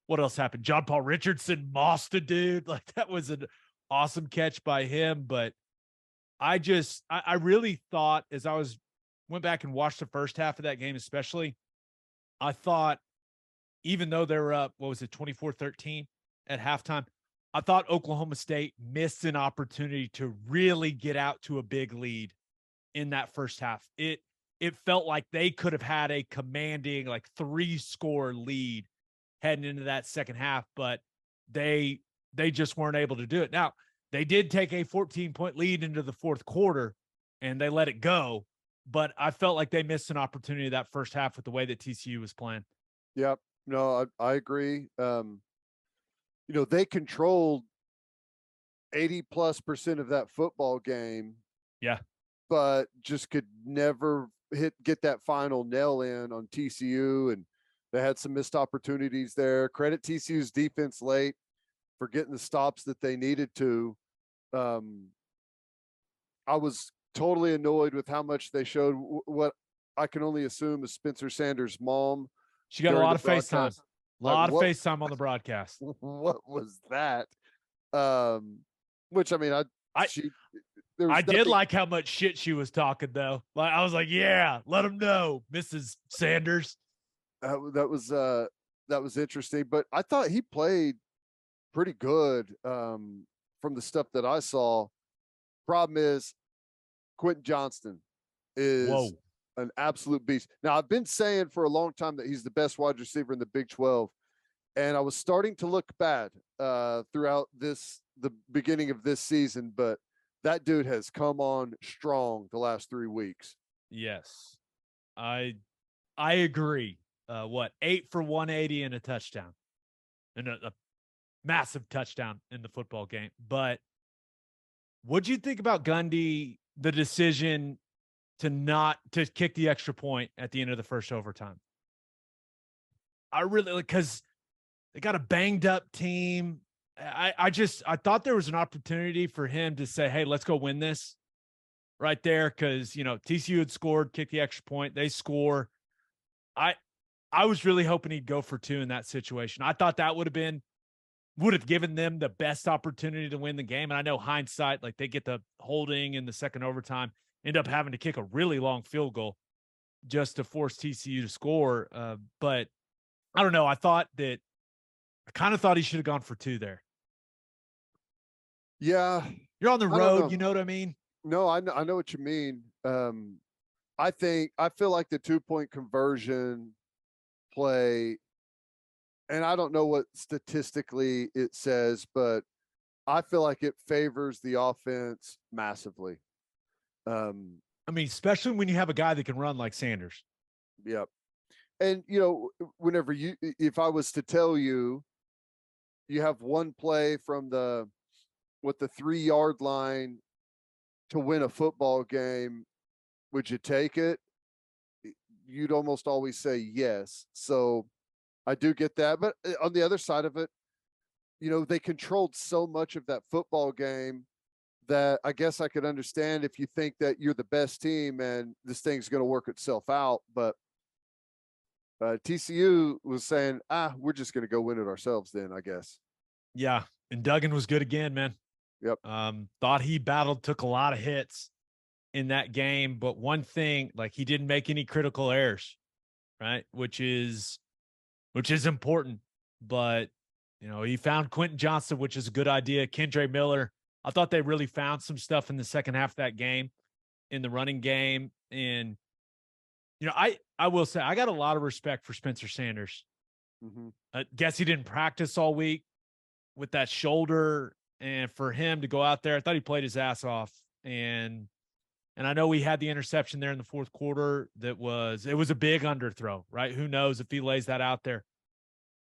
What else happened? John Paul Richardson mossed a dude. Like, that was an awesome catch by him. But I really thought, as I went back and watched the first half of that game especially, I thought, even though they were up, 24-13 at halftime, I thought Oklahoma State missed an opportunity to really get out to a big lead in that first half. It felt like they could have had a commanding, like, 3-score lead heading into that second half, but they just weren't able to do it. Now, they did take a 14-point lead into the fourth quarter, and they let it go, but I felt like they missed an opportunity that first half with the way that TCU was playing. Yep. No, I agree. They controlled 80+% of that football game. Yeah. But just could never get that final nail in on TCU, and they had some missed opportunities there. Credit TCU's defense late for getting the stops that they needed to. I was totally annoyed with how much they showed what I can only assume is Spencer Sanders' mom. She got a lot of FaceTime. A lot of FaceTime on the broadcast. What was that? Which, I mean, I did like how much shit she was talking, though. Like, I was like, yeah, let them know, Mrs. Sanders. That was interesting, but I thought he played pretty good from the stuff that I saw. Problem is, Quentin Johnston is an absolute beast. Now, I've been saying for a long time that he's the best wide receiver in the Big 12, and I was starting to look bad throughout the beginning of this season, but that dude has come on strong the last 3 weeks. Yes, I agree. 8 for 180 and a touchdown, and a massive touchdown in the football game. But what'd you think about Gundy, the decision to kick the extra point at the end of the first overtime? I really, because they got a banged up team. I thought there was an opportunity for him to say, hey, let's go win this right there. Cause TCU had scored, kicked the extra point. They score. I was really hoping he'd go for 2 in that situation. I thought that would have given them the best opportunity to win the game. And I know hindsight, like, they get the holding in the second overtime, end up having to kick a really long field goal just to force TCU to score. But I don't know. I kind of thought he should have gone for 2 there. Yeah. You're on the road. You know what I mean? No, I know what you mean. I feel like the 2-point conversion play, and I don't know what statistically it says, but I feel like it favors the offense massively. I mean, especially when you have a guy that can run like Sanders. Yep. And, whenever if I was to tell you, you have one play from the 3-yard line to win a football game, would you take it? You'd almost always say yes. So I do get that. But on the other side of it, they controlled so much of that football game that I guess I could understand if you think that you're the best team and this thing's going to work itself out. But TCU was saying, we're just going to go win it ourselves then, I guess. Yeah. And Duggan was good again, man. Yep. Thought he took a lot of hits in that game, but one thing, like, he didn't make any critical errors, right? Which is important. But he found Quentin Johnston, which is a good idea. Kendre Miller, I thought they really found some stuff in the second half of that game in the running game. And I will say I got a lot of respect for Spencer Sanders. Mm-hmm. I guess he didn't practice all week with that shoulder, and for him to go out there, I thought he played his ass off. And I know he had the interception there in the fourth quarter. It was a big underthrow, right? Who knows if he lays that out there,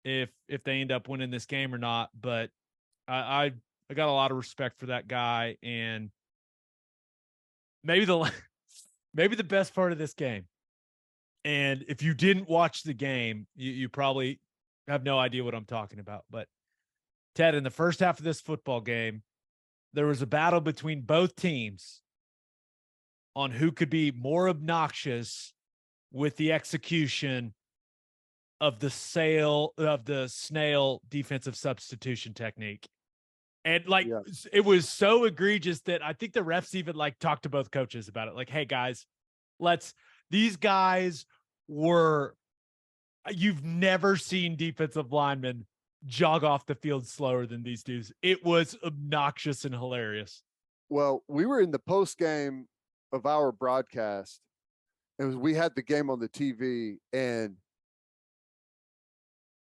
if they end up winning this game or not. But I got a lot of respect for that guy. And maybe the best part of this game, and if you didn't watch the game, you probably have no idea what I'm talking about. But Ted, in the first half of this football game, there was a battle between both teams on who could be more obnoxious with the execution of the snail defensive substitution technique. And It was so egregious that I think the refs even talked to both coaches about it. Like, hey guys, these guys you've never seen defensive linemen jog off the field slower than these dudes. It was obnoxious and hilarious. Well, we were in the post game of our broadcast. We had the game on the TV, and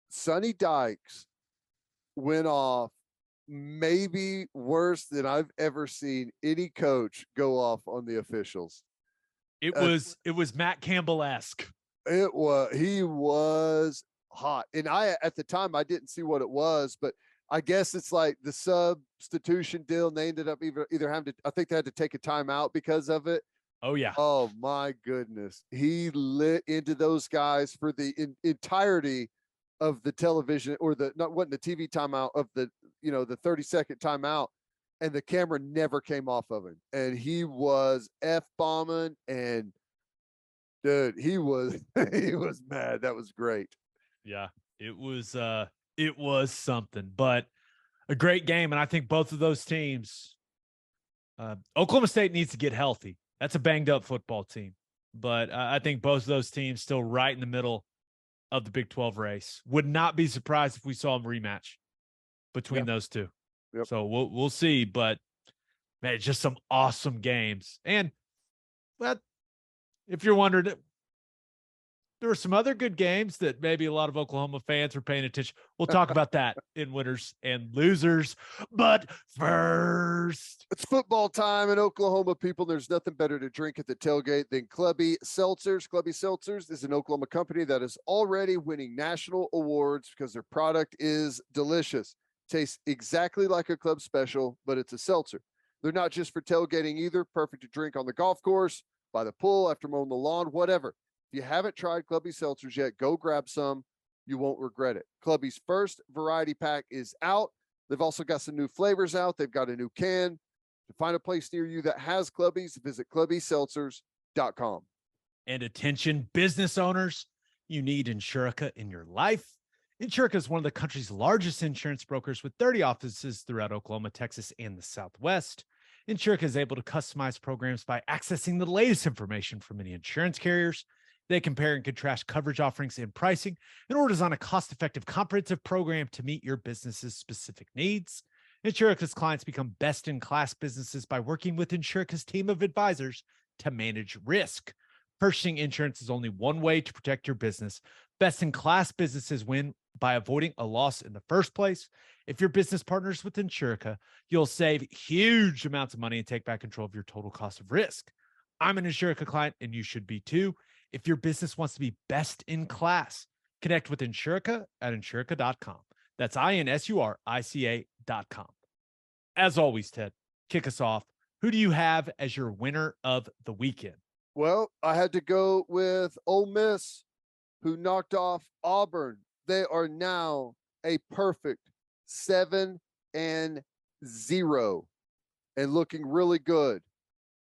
Sonny Dykes went off maybe worse than I've ever seen any coach go off on the officials. It was Matt Campbell-esque. He was hot. And at the time, I didn't see what it was, but I guess it's like the substitution deal. And they ended up either having to, I think they had to take a timeout because of it. Oh yeah. Oh my goodness. He lit into those guys for the entirety of the television, or wasn't the TV timeout, of the 30-second timeout. And the camera never came off of him. And he was F-bombing, and dude, he was mad. That was great. Yeah, it was something, but a great game. And I think both of those teams, Oklahoma State needs to get healthy. That's a banged up football team, but I think both of those teams still right in the middle of the Big 12 race. Would not be surprised if we saw a rematch between those two. Yep. So we'll see, but man, it's just some awesome games. And but if you're wondering, there were some other good games that maybe a lot of Oklahoma fans were paying attention. We'll talk about that in winners and losers. But first, it's football time in Oklahoma, people. There's nothing better to drink at the tailgate than Clubby Seltzers. Clubby Seltzers is an Oklahoma company that is already winning national awards because their product is delicious. Tastes exactly like a club special, but it's a seltzer. They're not just for tailgating either. Perfect to drink on the golf course, by the pool, after mowing the lawn, whatever. If you haven't tried Clubby Seltzers yet, go grab some. You won't regret it. Clubby's first variety pack is out. They've also got some new flavors out. They've got a new can. To find a place near you that has Clubby's, visit clubbyseltzers.com. And attention, business owners, you need Insurica in your life. Insurica is one of the country's largest insurance brokers with 30 offices throughout Oklahoma, Texas, and the Southwest. Insurica is able to customize programs by accessing the latest information from many insurance carriers. They compare and contrast coverage offerings and pricing in order to design a cost-effective, comprehensive program to meet your business's specific needs. Insurica's clients become best-in-class businesses by working with Insurica's team of advisors to manage risk. Purchasing insurance is only one way to protect your business. Best-in-class businesses win by avoiding a loss in the first place. If your business partners with Insurica, you'll save huge amounts of money and take back control of your total cost of risk. I'm an Insurica client, and you should be too. If your business wants to be best in class, connect with Insurica at insurica.com. That's INSURICA.com. As always, Ted, kick us off. Who do you have as your winner of the weekend? Well, I had to go with Ole Miss, who knocked off Auburn. They are now a perfect 7-0 and looking really good.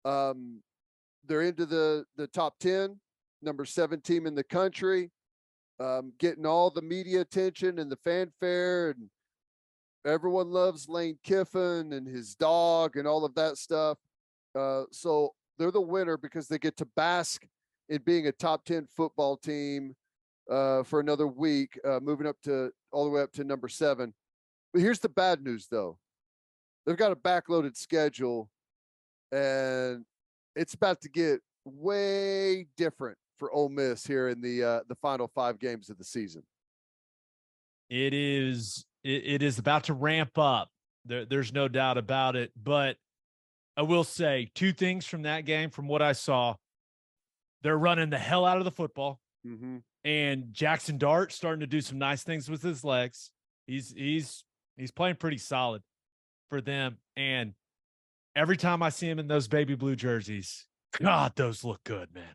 They're into the top 10. Number 7 team in the country, getting all the media attention and the fanfare, and everyone loves Lane Kiffin and his dog and all of that stuff. So they're the winner because they get to bask in being a top 10 football team for another week, moving up to all the way up to number 7. But here's the bad news, though. They've got a backloaded schedule, and it's about to get way different for Ole Miss here in the final 5 games of the season. It is about to ramp up. There's no doubt about it. But I will say 2 things from that game. From what I saw, they're running the hell out of the football, and Jackson Dart starting to do some nice things with his legs. He's playing pretty solid for them. And every time I see him in those baby blue jerseys, God, those look good, man.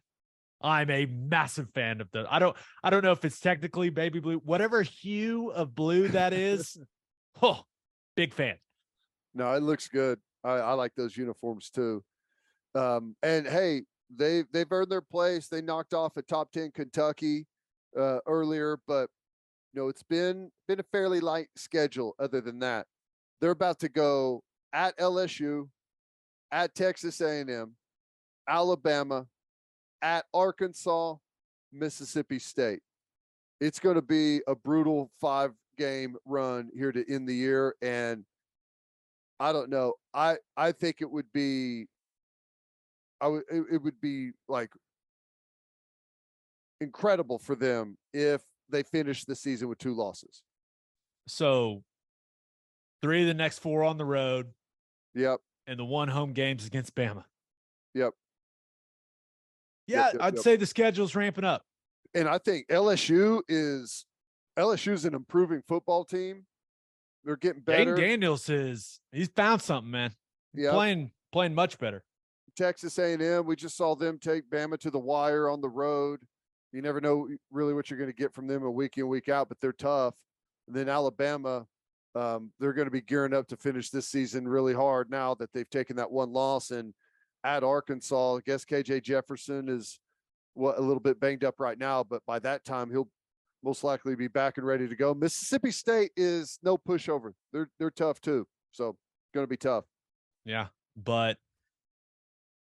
I'm a massive fan of the. I don't know if it's technically baby blue, whatever hue of blue that is. Oh, big fan. No, it looks good. I like those uniforms too. And hey, they've earned their place. They knocked off a top 10 Kentucky earlier, but it's been a fairly light schedule. Other than that, they're about to go at LSU, at Texas A&M, Alabama, at Arkansas, Mississippi State. It's going to be a brutal 5-game run here to end the year. And I don't know. I think it would be it would be like incredible for them if they finish the season with 2 losses. So 3 of the next 4 on the road. Yep. And the 1 home games against Bama. Yep. Yeah, I'd say the schedule's ramping up. And I think LSU's an improving football team. They're getting better. Jaden Daniels he's found something, man. Yeah, playing much better. Texas A&M, we just saw them take Bama to the wire on the road. You never know really what you're going to get from them a week in, week out, but they're tough. And then Alabama, they're going to be gearing up to finish this season really hard now that they've taken that 1 loss. And at Arkansas, I guess KJ Jefferson is a little bit banged up right now, but by that time he'll most likely be back and ready to go. Mississippi State is no pushover. They're tough too. So going to be tough. Yeah, but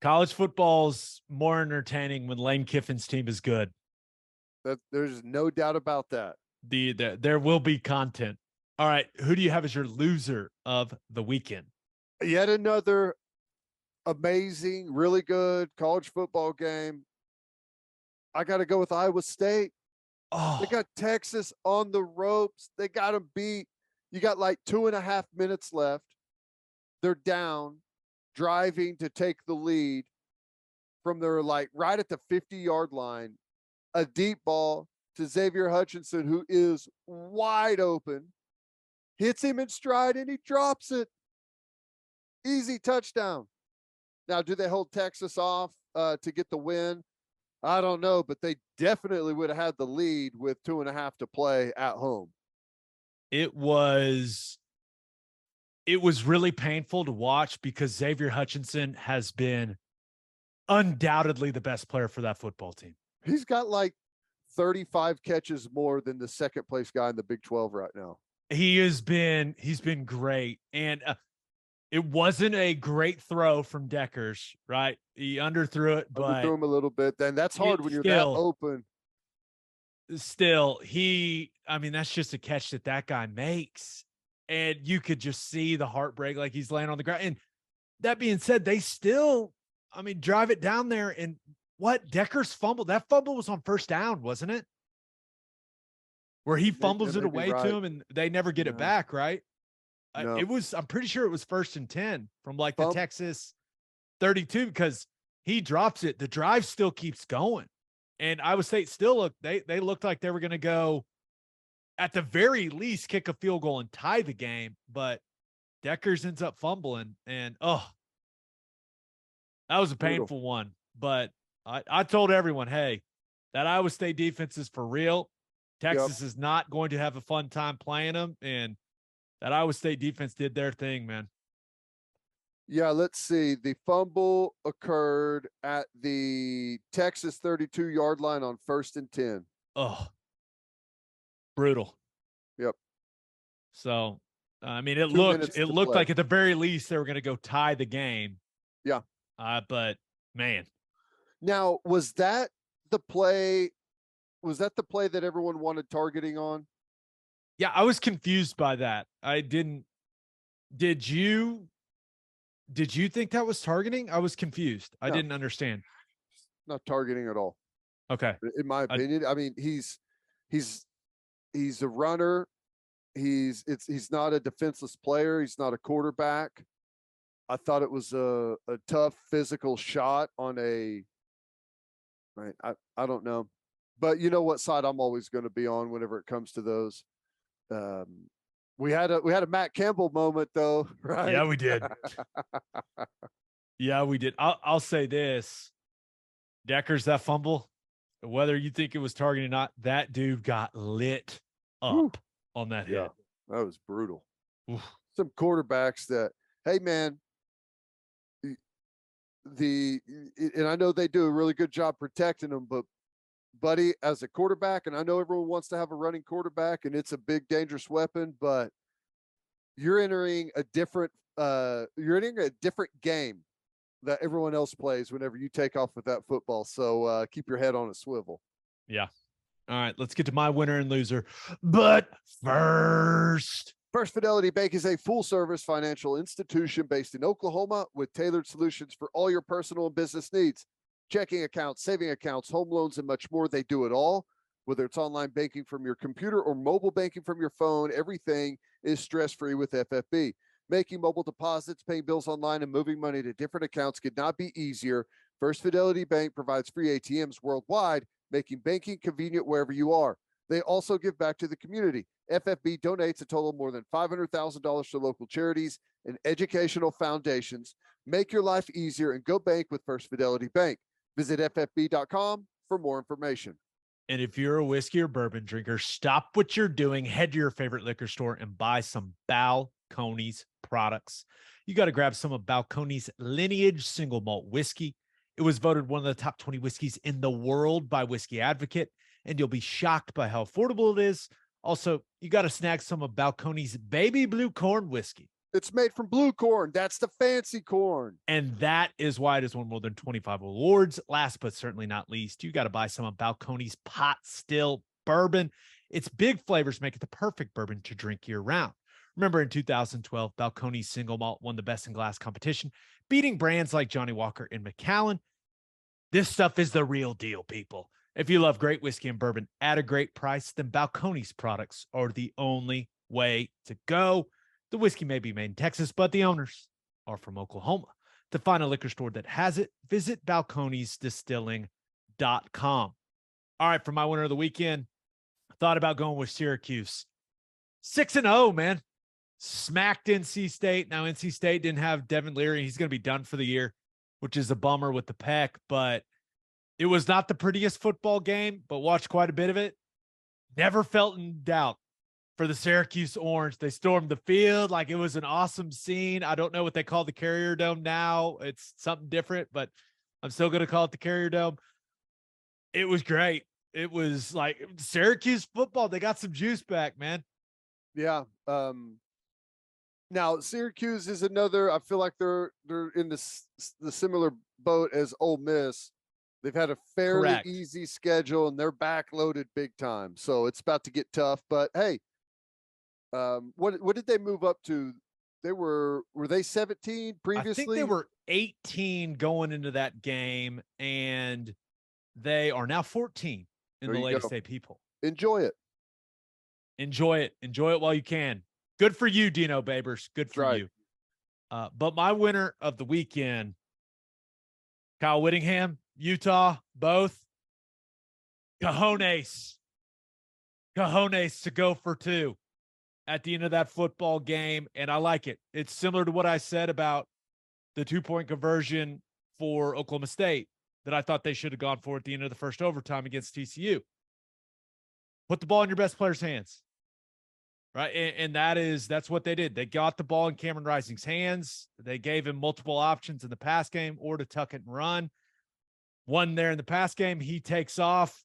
college football's more entertaining when Lane Kiffin's team is good. There's no doubt about that. There will be content. All right, who do you have as your loser of the weekend? Yet another amazing, really good college football game. I got to go with Iowa State. Oh, they got Texas on the ropes. They got them beat. You got like 2.5 minutes left. They're down, driving to take the lead from their like right at the 50-yard line. A deep ball to Xavier Hutchinson, who is wide open, hits him in stride, and he drops it. Easy touchdown. Now, do they hold Texas off to get the win? I don't know, but they definitely would have had the lead with 2.5 to play at home. It was really painful to watch because Xavier Hutchinson has been undoubtedly the best player for that football team. He's got like 35 catches more than the second place guy in the Big 12 right now. He's been great. And it wasn't a great throw from Deckers, right? He underthrew it, but underthrew him a little bit. Then that's hard when you're that open. Still, that's just a catch that guy makes. And you could just see the heartbreak, like he's laying on the ground. And that being said, they still, drive it down there. And what Deckers fumbled? That fumble was on first down, wasn't it? Where he fumbles it away to him and they never get it back, right? No. I'm pretty sure it was 1st and 10 from like the Texas 32 because he drops it. The drive still keeps going. And Iowa State still they looked like they were going to go at the very least kick a field goal and tie the game, but Deckers ends up fumbling and that was a painful one. But I told everyone, hey, that Iowa State defense is for real. Texas is not going to have a fun time playing them, and that Iowa State defense did their thing, man. Yeah, let's see. The fumble occurred at the Texas 32-yard line on 1st and 10. Oh, brutal. Yep. So, it looked like at the very least they were going to go tie the game. Yeah. But man. Now, was that the play that everyone wanted targeting on? Yeah, I was confused by that. Did you think that was targeting? I was confused. No. I didn't understand. Not targeting at all. Okay. In my opinion, he's a runner. He's not a defenseless player. He's not a quarterback. I thought it was a tough physical shot on I don't know. But you know what side I'm always going to be on whenever it comes to those. We had a Matt Campbell moment though, right? Yeah, we did. Yeah, we did. I'll say this. Deckers, that fumble, whether you think it was targeted or not, that dude got lit up on that hit. That was brutal. Oof. Some quarterbacks that, hey man, and I know they do a really good job protecting them, but buddy, as a quarterback, and I know everyone wants to have a running quarterback and it's a big dangerous weapon, but you're entering a different game that everyone else plays whenever you take off with that football. So keep your head on a swivel. Yeah. All right, let's get to my winner and loser. But first, First Fidelity Bank is a full-service financial institution based in Oklahoma with tailored solutions for all your personal and business needs. Checking accounts, saving accounts, home loans, and much more. They do it all. Whether it's online banking from your computer or mobile banking from your phone, everything is stress-free with FFB. Making mobile deposits, paying bills online, and moving money to different accounts could not be easier. First Fidelity Bank provides free ATMs worldwide, making banking convenient wherever you are. They also give back to the community. FFB donates a total of more than $500,000 to local charities and educational foundations. Make your life easier and go bank with First Fidelity Bank. Visit ffb.com for more information. And if you're a whiskey or bourbon drinker, stop what you're doing, head to your favorite liquor store and buy some Balcones products. You got to grab some of Balcones Lineage single malt whiskey. It was voted one of the top 20 whiskeys in the world by Whiskey Advocate, and you'll be shocked by how affordable it is. Also, you got to snag some of Balcones Baby Blue Corn whiskey. It's made from blue corn. That's the fancy corn. And that is why it has won more than 25 awards. Last but certainly not least, you got to buy some of Balcones Pot Still Bourbon. Its big flavors make it the perfect bourbon to drink year-round. Remember, in 2012, Balcones Single Malt won the Best in Glass competition, beating brands like Johnny Walker and Macallan. This stuff is the real deal, people. If you love great whiskey and bourbon at a great price, then Balcones products are the only way to go. The whiskey may be made in Texas, but the owners are from Oklahoma. To find a liquor store that has it, visit balconesdistilling.com. All right, for my winner of the weekend, I thought about going with Syracuse. 6-0, man. Smacked NC State. Now, NC State didn't have Devin Leary. He's going to be done for the year, which is a bummer with the pec, but it was not the prettiest football game, but watched quite a bit of it. Never felt in doubt for the Syracuse Orange. They stormed the field like it was an awesome scene. I don't know what they call the Carrier Dome now. It's something different, but I'm still going to call it the Carrier Dome. It was great. It was like Syracuse football. They got some juice back, man. Yeah. Now Syracuse is another. I feel like they're in the similar boat as Ole Miss. They've had a fairly easy schedule and they're backloaded big time. So it's about to get tough. But hey, what did they move up to? They were they 17 previously? I think they were 18 going into that game, and they are now 14 in the latest AP poll. Enjoy it. Enjoy it. Enjoy it while you can. Good for you, Dino Babers. Good for you. But my winner of the weekend, Kyle Whittingham, Utah, both. Cojones to go for two at the end of that football game, and I like it. It's similar to what I said about the 2-point conversion for Oklahoma State that I thought they should have gone for at the end of the first overtime against TCU. Put the ball in your best player's hands, right? And that's what they did. They got the ball in Cameron Rising's hands. They gave him multiple options in the pass game or to tuck it and run. One there in the pass game, he takes off.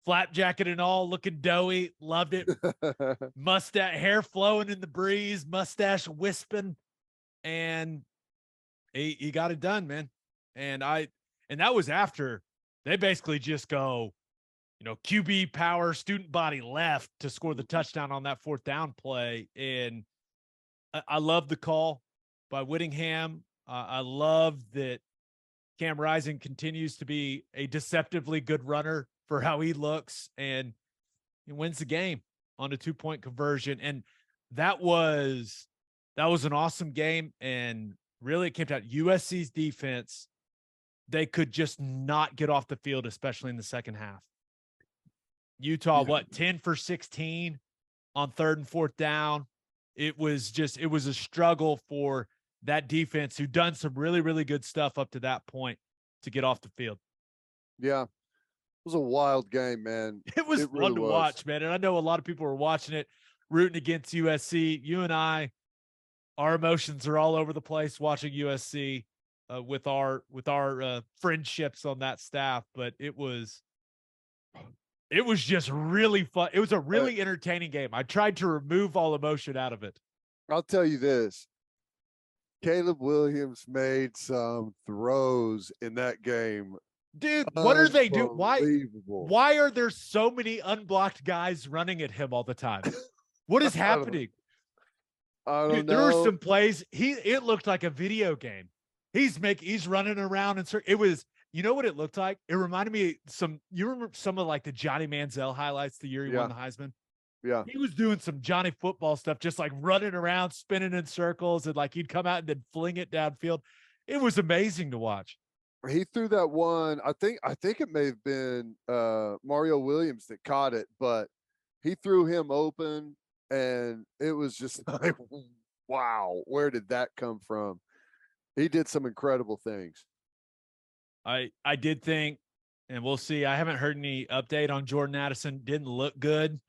Flap jacket and all, looking doughy. Loved it. Mustache, hair flowing in the breeze, mustache wisping. And he got it done, man. And that was after they basically just go, QB power, student body left to score the touchdown on that 4th down play. And I love the call by Whittingham. I love that Cam Rising continues to be a deceptively good runner for how he looks, and he wins the game on a 2-point conversion. And that was an awesome game. And really it came down to USC's defense. They could just not get off the field, especially in the second half. Utah, 10 for 16 on 3rd and 4th down. It was a struggle for that defense who done some really, really good stuff up to that point to get off the field. Yeah. It was a wild game, man. It was fun to watch, man. And I know a lot of people were watching it, rooting against USC. You and I, our emotions are all over the place watching USC with our friendships on that staff. But it was just really fun. It was a really entertaining game. I tried to remove all emotion out of it. I'll tell you this. Caleb Williams made some throws in that game. Dude, what are they doing? Why are there so many unblocked guys running at him all the time? What is happening? I don't Dude, there were know. some plays. It looked like a video game. He's running around and it was, you know what it looked like? It reminded me you remember some of like the Johnny Manziel highlights the year he won Yeah. the Heisman? Yeah. He was doing some Johnny football stuff, just like running around, spinning in circles, and like he'd come out and then fling it downfield. It was amazing to watch. He threw that one. I think it may have been Mario Williams that caught it, but he threw him open, and it was just like, wow, where did that come from? He did some incredible things. I did think, and we'll see. I haven't heard any update on Jordan Addison. Didn't look good.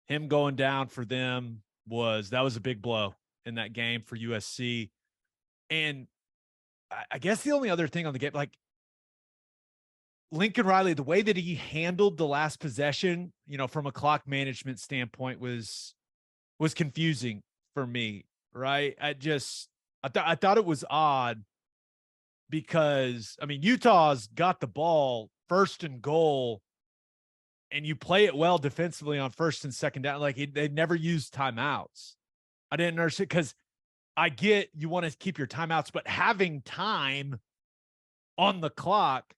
Him going down for them was a big blow in that game for USC. And I guess the only other thing on the game, like Lincoln Riley, the way that he handled the last possession, from a clock management standpoint was confusing for me, right? I thought it was odd because, I mean, Utah's got the ball first and goal and you play it well defensively on first and second down. Like they never used timeouts. I didn't understand because I get you want to keep your timeouts, but having time on the clock,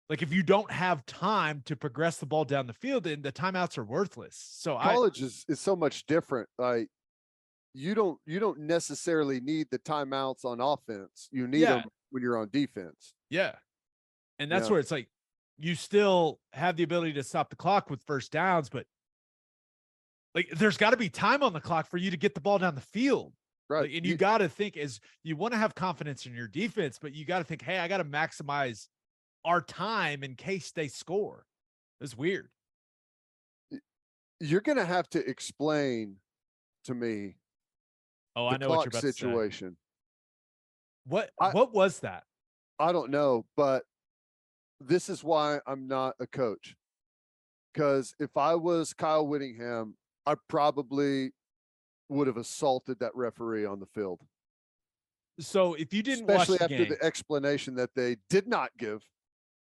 like if you don't have time to progress the ball down the field, then the timeouts are worthless. So college is so much different. Like you don't necessarily need the timeouts on offense. You need them when you're on defense. Yeah. And that's where it's like you still have the ability to stop the clock with first downs, but like there's got to be time on the clock for you to get the ball down the field. Right. Like, and you got to think as you want to have confidence in your defense, but you got to think, hey, I got to maximize our time in case they score. It's weird. You're going to have to explain to me. Oh, I know what you're about situation. To say. What was that? I don't know, but this is why I'm not a coach. Because if I was Kyle Whittingham, I probably would have assaulted that referee on the field. So if you didn't especially watch the after game, the explanation that they did not give.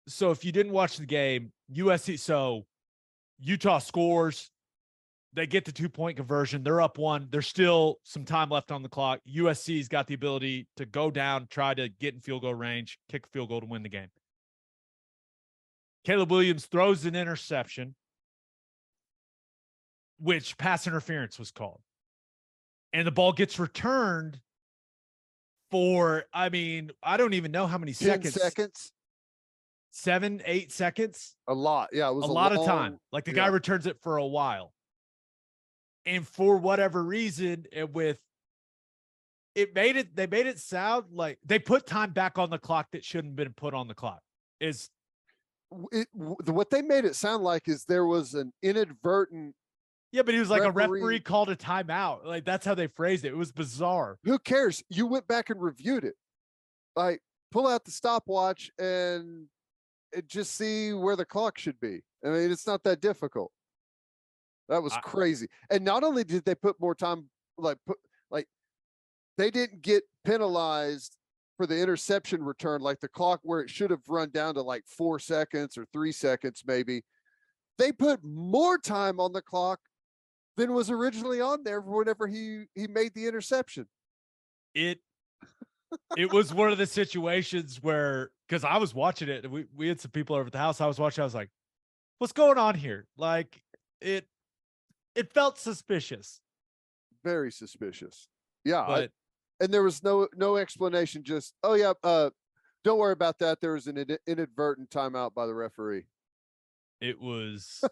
So if you didn't watch the game, so Utah scores, they get the 2-point conversion. They're up 1. There's still some time left on the clock. USC's got the ability to go down, try to get in field goal range, kick a field goal to win the game. Caleb Williams throws an interception, which pass interference was called. And the ball gets returned for, I don't even know how many 10 seconds. 7, 8 seconds. A lot. Yeah, it was a lot of time. Like the guy returns it for a while. And for whatever reason, they made it sound like they put time back on the clock that shouldn't have been put on the clock. What they made it sound like is there was an inadvertent. Yeah, but he was like a referee called a timeout. Like that's how they phrased it. It was bizarre. Who cares? You went back and reviewed it. Like pull out the stopwatch and just see where the clock should be. I mean, it's not that difficult. That was crazy. And not only did they put more time, they didn't get penalized for the interception return, like the clock where it should have run down to like 4 seconds or 3 seconds, maybe. They put more time on the clock than was originally on there whenever he made the interception. It was one of the situations where, because I was watching it, and we had some people over at the house. I was watching. I was like, "What's going on here?" Like it felt suspicious. Very suspicious. Yeah, but and there was no explanation. Just don't worry about that. There was an inadvertent timeout by the referee. It was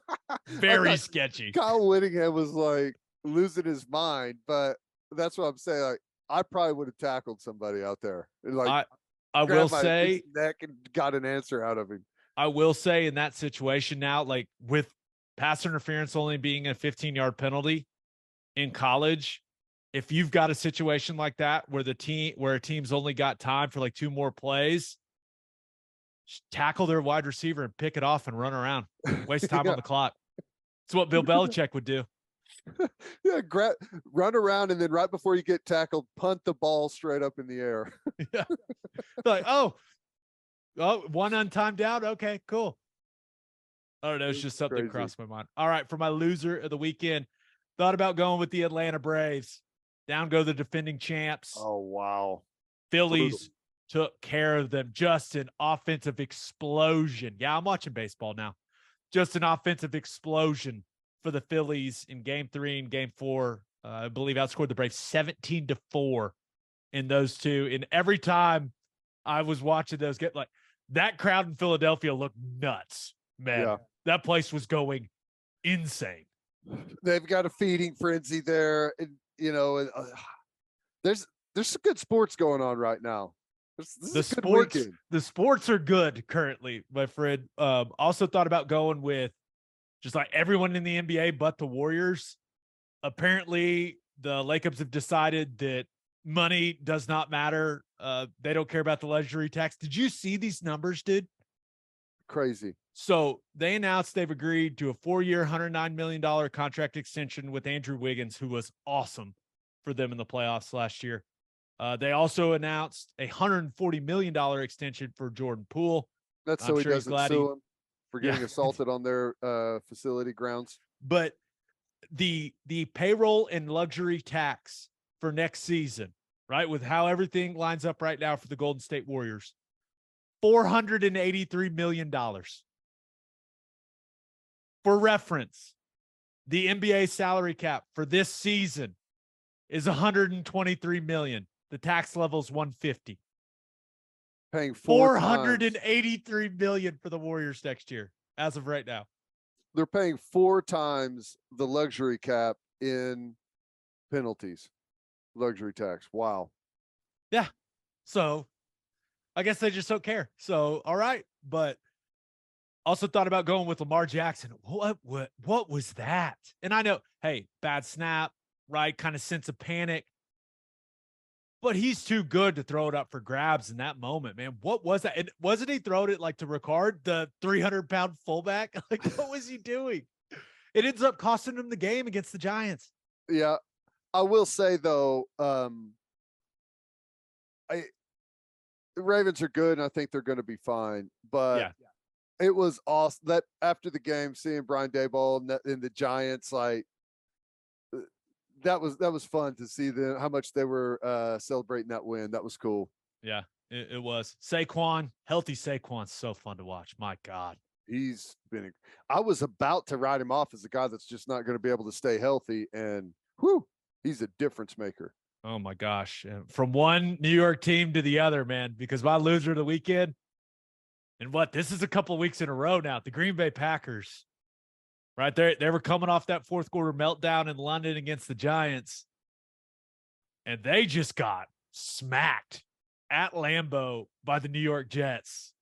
very sketchy. Kyle Whittingham was like losing his mind, but that's what I'm saying. Like I probably would have tackled somebody out there. Like I will say, neck and got an answer out of him. I will say in that situation now, like with pass interference only being a 15-yard penalty in college, if you've got a situation like that where a team's only got time for like 2 more plays, tackle their wide receiver and pick it off and run around. Waste time on the clock. It's what Bill Belichick would do. Yeah, run around and then right before you get tackled, punt the ball straight up in the air. Yeah. Like, oh, one untimed out. Okay, cool. I don't know. It's just something that crossed my mind. All right, for my loser of the weekend, thought about going with the Atlanta Braves. Down go the defending champs. Oh, wow. Phillies took care of them. Just an offensive explosion. Yeah, I'm watching baseball now. Just an offensive explosion for the Phillies in game 3 and game 4. I believe outscored the Braves 17-4 in those two. And every time I was watching those get like that crowd in Philadelphia looked nuts, man. Yeah. That place was going insane. They've got a feeding frenzy there. And, there's some good sports going on right now. The sports are good currently, my friend. Also thought about going with just like everyone in the NBA but the Warriors. Apparently, the Lakers have decided that money does not matter. They don't care about the luxury tax. Did you see these numbers, dude? Crazy. So they announced they've agreed to a 4-year, $109 million contract extension with Andrew Wiggins, who was awesome for them in the playoffs last year. They also announced a $140 million extension for Jordan Poole. That's so he doesn't sue him for getting assaulted on their facility grounds. But the payroll and luxury tax for next season, right, with how everything lines up right now for the Golden State Warriors, $483 million. For reference, the NBA salary cap for this season is $123 million. The tax level is $150. Paying $483 million for the Warriors next year, as of right now. They're paying 4 times the luxury cap in penalties, luxury tax. Wow. Yeah. So I guess they just don't care. So, all right. But also thought about going with Lamar Jackson. What was that? And I know, hey, bad snap, right? Kind of sense of panic. But he's too good to throw it up for grabs in that moment, man. What was that? And wasn't he throwing it like to Ricard, the 300-pound fullback? Like, what was he doing? It ends up costing him the game against the Giants. Yeah. I will say, though, the Ravens are good, and I think they're going to be fine. But it was awesome that after the game, seeing Brian Daboll and the Giants, like, that was fun to see them, how much they were celebrating that win. That was cool. Yeah, it was. Saquon, healthy Saquon's so fun to watch. My God. I was about to write him off as a guy that's just not going to be able to stay healthy, and he's a difference maker. Oh my gosh. From one New York team to the other, man, because my loser of the weekend, and this is a couple of weeks in a row now, the Green Bay Packers. Right there, they were coming off that fourth quarter meltdown in London against the Giants, and they just got smacked at Lambeau by the New York Jets.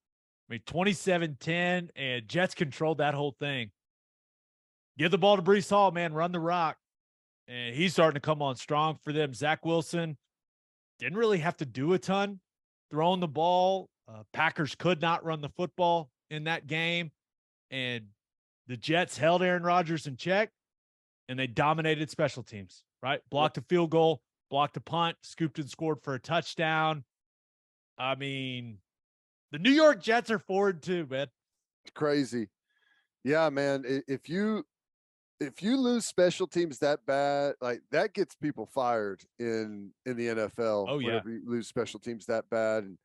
I mean, 27-10, and Jets controlled that whole thing. Give the ball to Breece Hall, man, run the rock, and he's starting to come on strong for them. Zach Wilson didn't really have to do a ton throwing the ball. Packers could not run the football in that game, and the Jets held Aaron Rodgers in check, and they dominated special teams, right? Blocked a field goal, blocked a punt, scooped and scored for a touchdown. I mean, the New York Jets are forward too, man. It's crazy. Yeah, man. If you lose special teams that bad, like that gets people fired in the NFL. Oh, yeah. Whenever you lose special teams that bad. And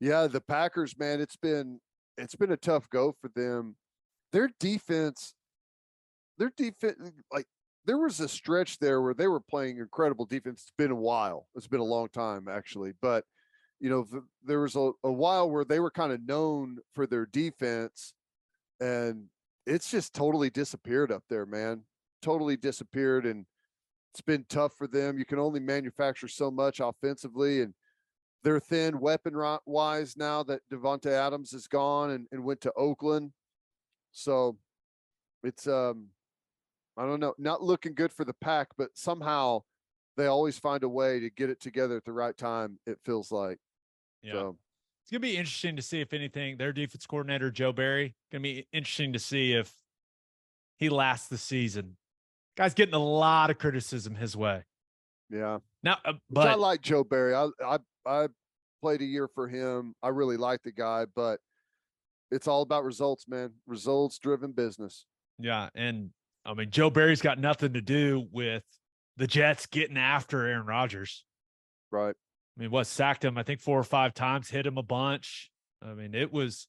yeah, the Packers, man, it's been a tough go for them. Their defense, like there was a stretch there where they were playing incredible defense. It's been a while. It's been a long time, actually. But, there was a while where they were kind of known for their defense, and it's just totally disappeared up there, man. Totally disappeared, and it's been tough for them. You can only manufacture so much offensively, and they're thin weapon-wise now that Devontae Adams is gone and went to Oakland. So it's I don't know, not looking good for the Pack, but somehow they always find a way to get it together at the right time, it feels like. Yeah. So it's going to be interesting to see if anything, their defense coordinator, Joe Barry, going to be interesting to see if he lasts the season. Guy's getting a lot of criticism his way. Yeah. Now, but I like Joe Barry. I played a year for him. I really like the guy, but it's all about results, man. Results driven business. Yeah. And I mean, Joe Barry's got nothing to do with the Jets getting after Aaron Rodgers. Right. I mean, sacked him, I think 4 or 5 times, hit him a bunch. I mean, it was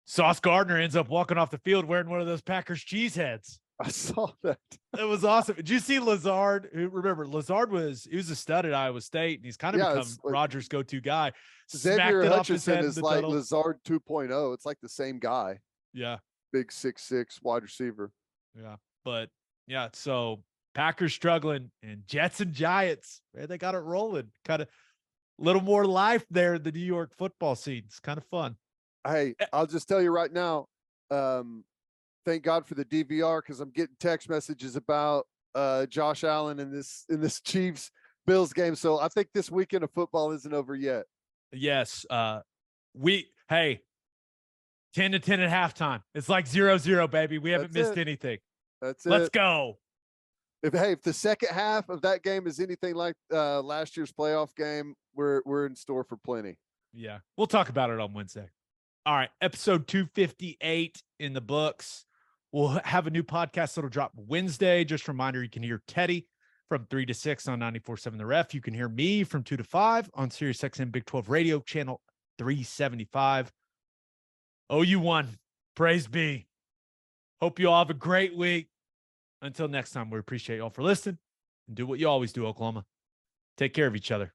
Sauce Gardner ends up walking off the field wearing one of those Packers cheese heads. I saw that. It was awesome. Did you see Lazard? Remember, Lazard was a stud at Iowa State, and he's kind of become like, Rodgers' go-to guy. Xavier Hutchinson is like tunnel. Lazard 2.0. It's like the same guy. Yeah. Big 6'6" wide receiver. Yeah. But yeah, so Packers struggling, and Jets and Giants, man, they got it rolling. Kind of a little more life there in the New York football scene. It's kind of fun. Hey, I'll just tell you right now, thank God for the DVR, because I'm getting text messages about Josh Allen in this Chiefs Bills game. So I think this weekend of football isn't over yet. Yes. 10 to 10 at halftime. It's like 0-0, baby. We haven't missed anything. That's it. Let's go. If the second half of that game is anything like last year's playoff game, we're in store for plenty. Yeah. We'll talk about it on Wednesday. All right. Episode 258 in the books. We'll have a new podcast that'll drop Wednesday. Just a reminder, you can hear Teddy from 3 to 6 on 94.7 The Ref. You can hear me from 2 to 5 on Sirius XM Big 12 Radio, channel 375. OU won. Praise be. Hope you all have a great week. Until next time, we appreciate y'all for listening, and do what you always do, Oklahoma. Take care of each other.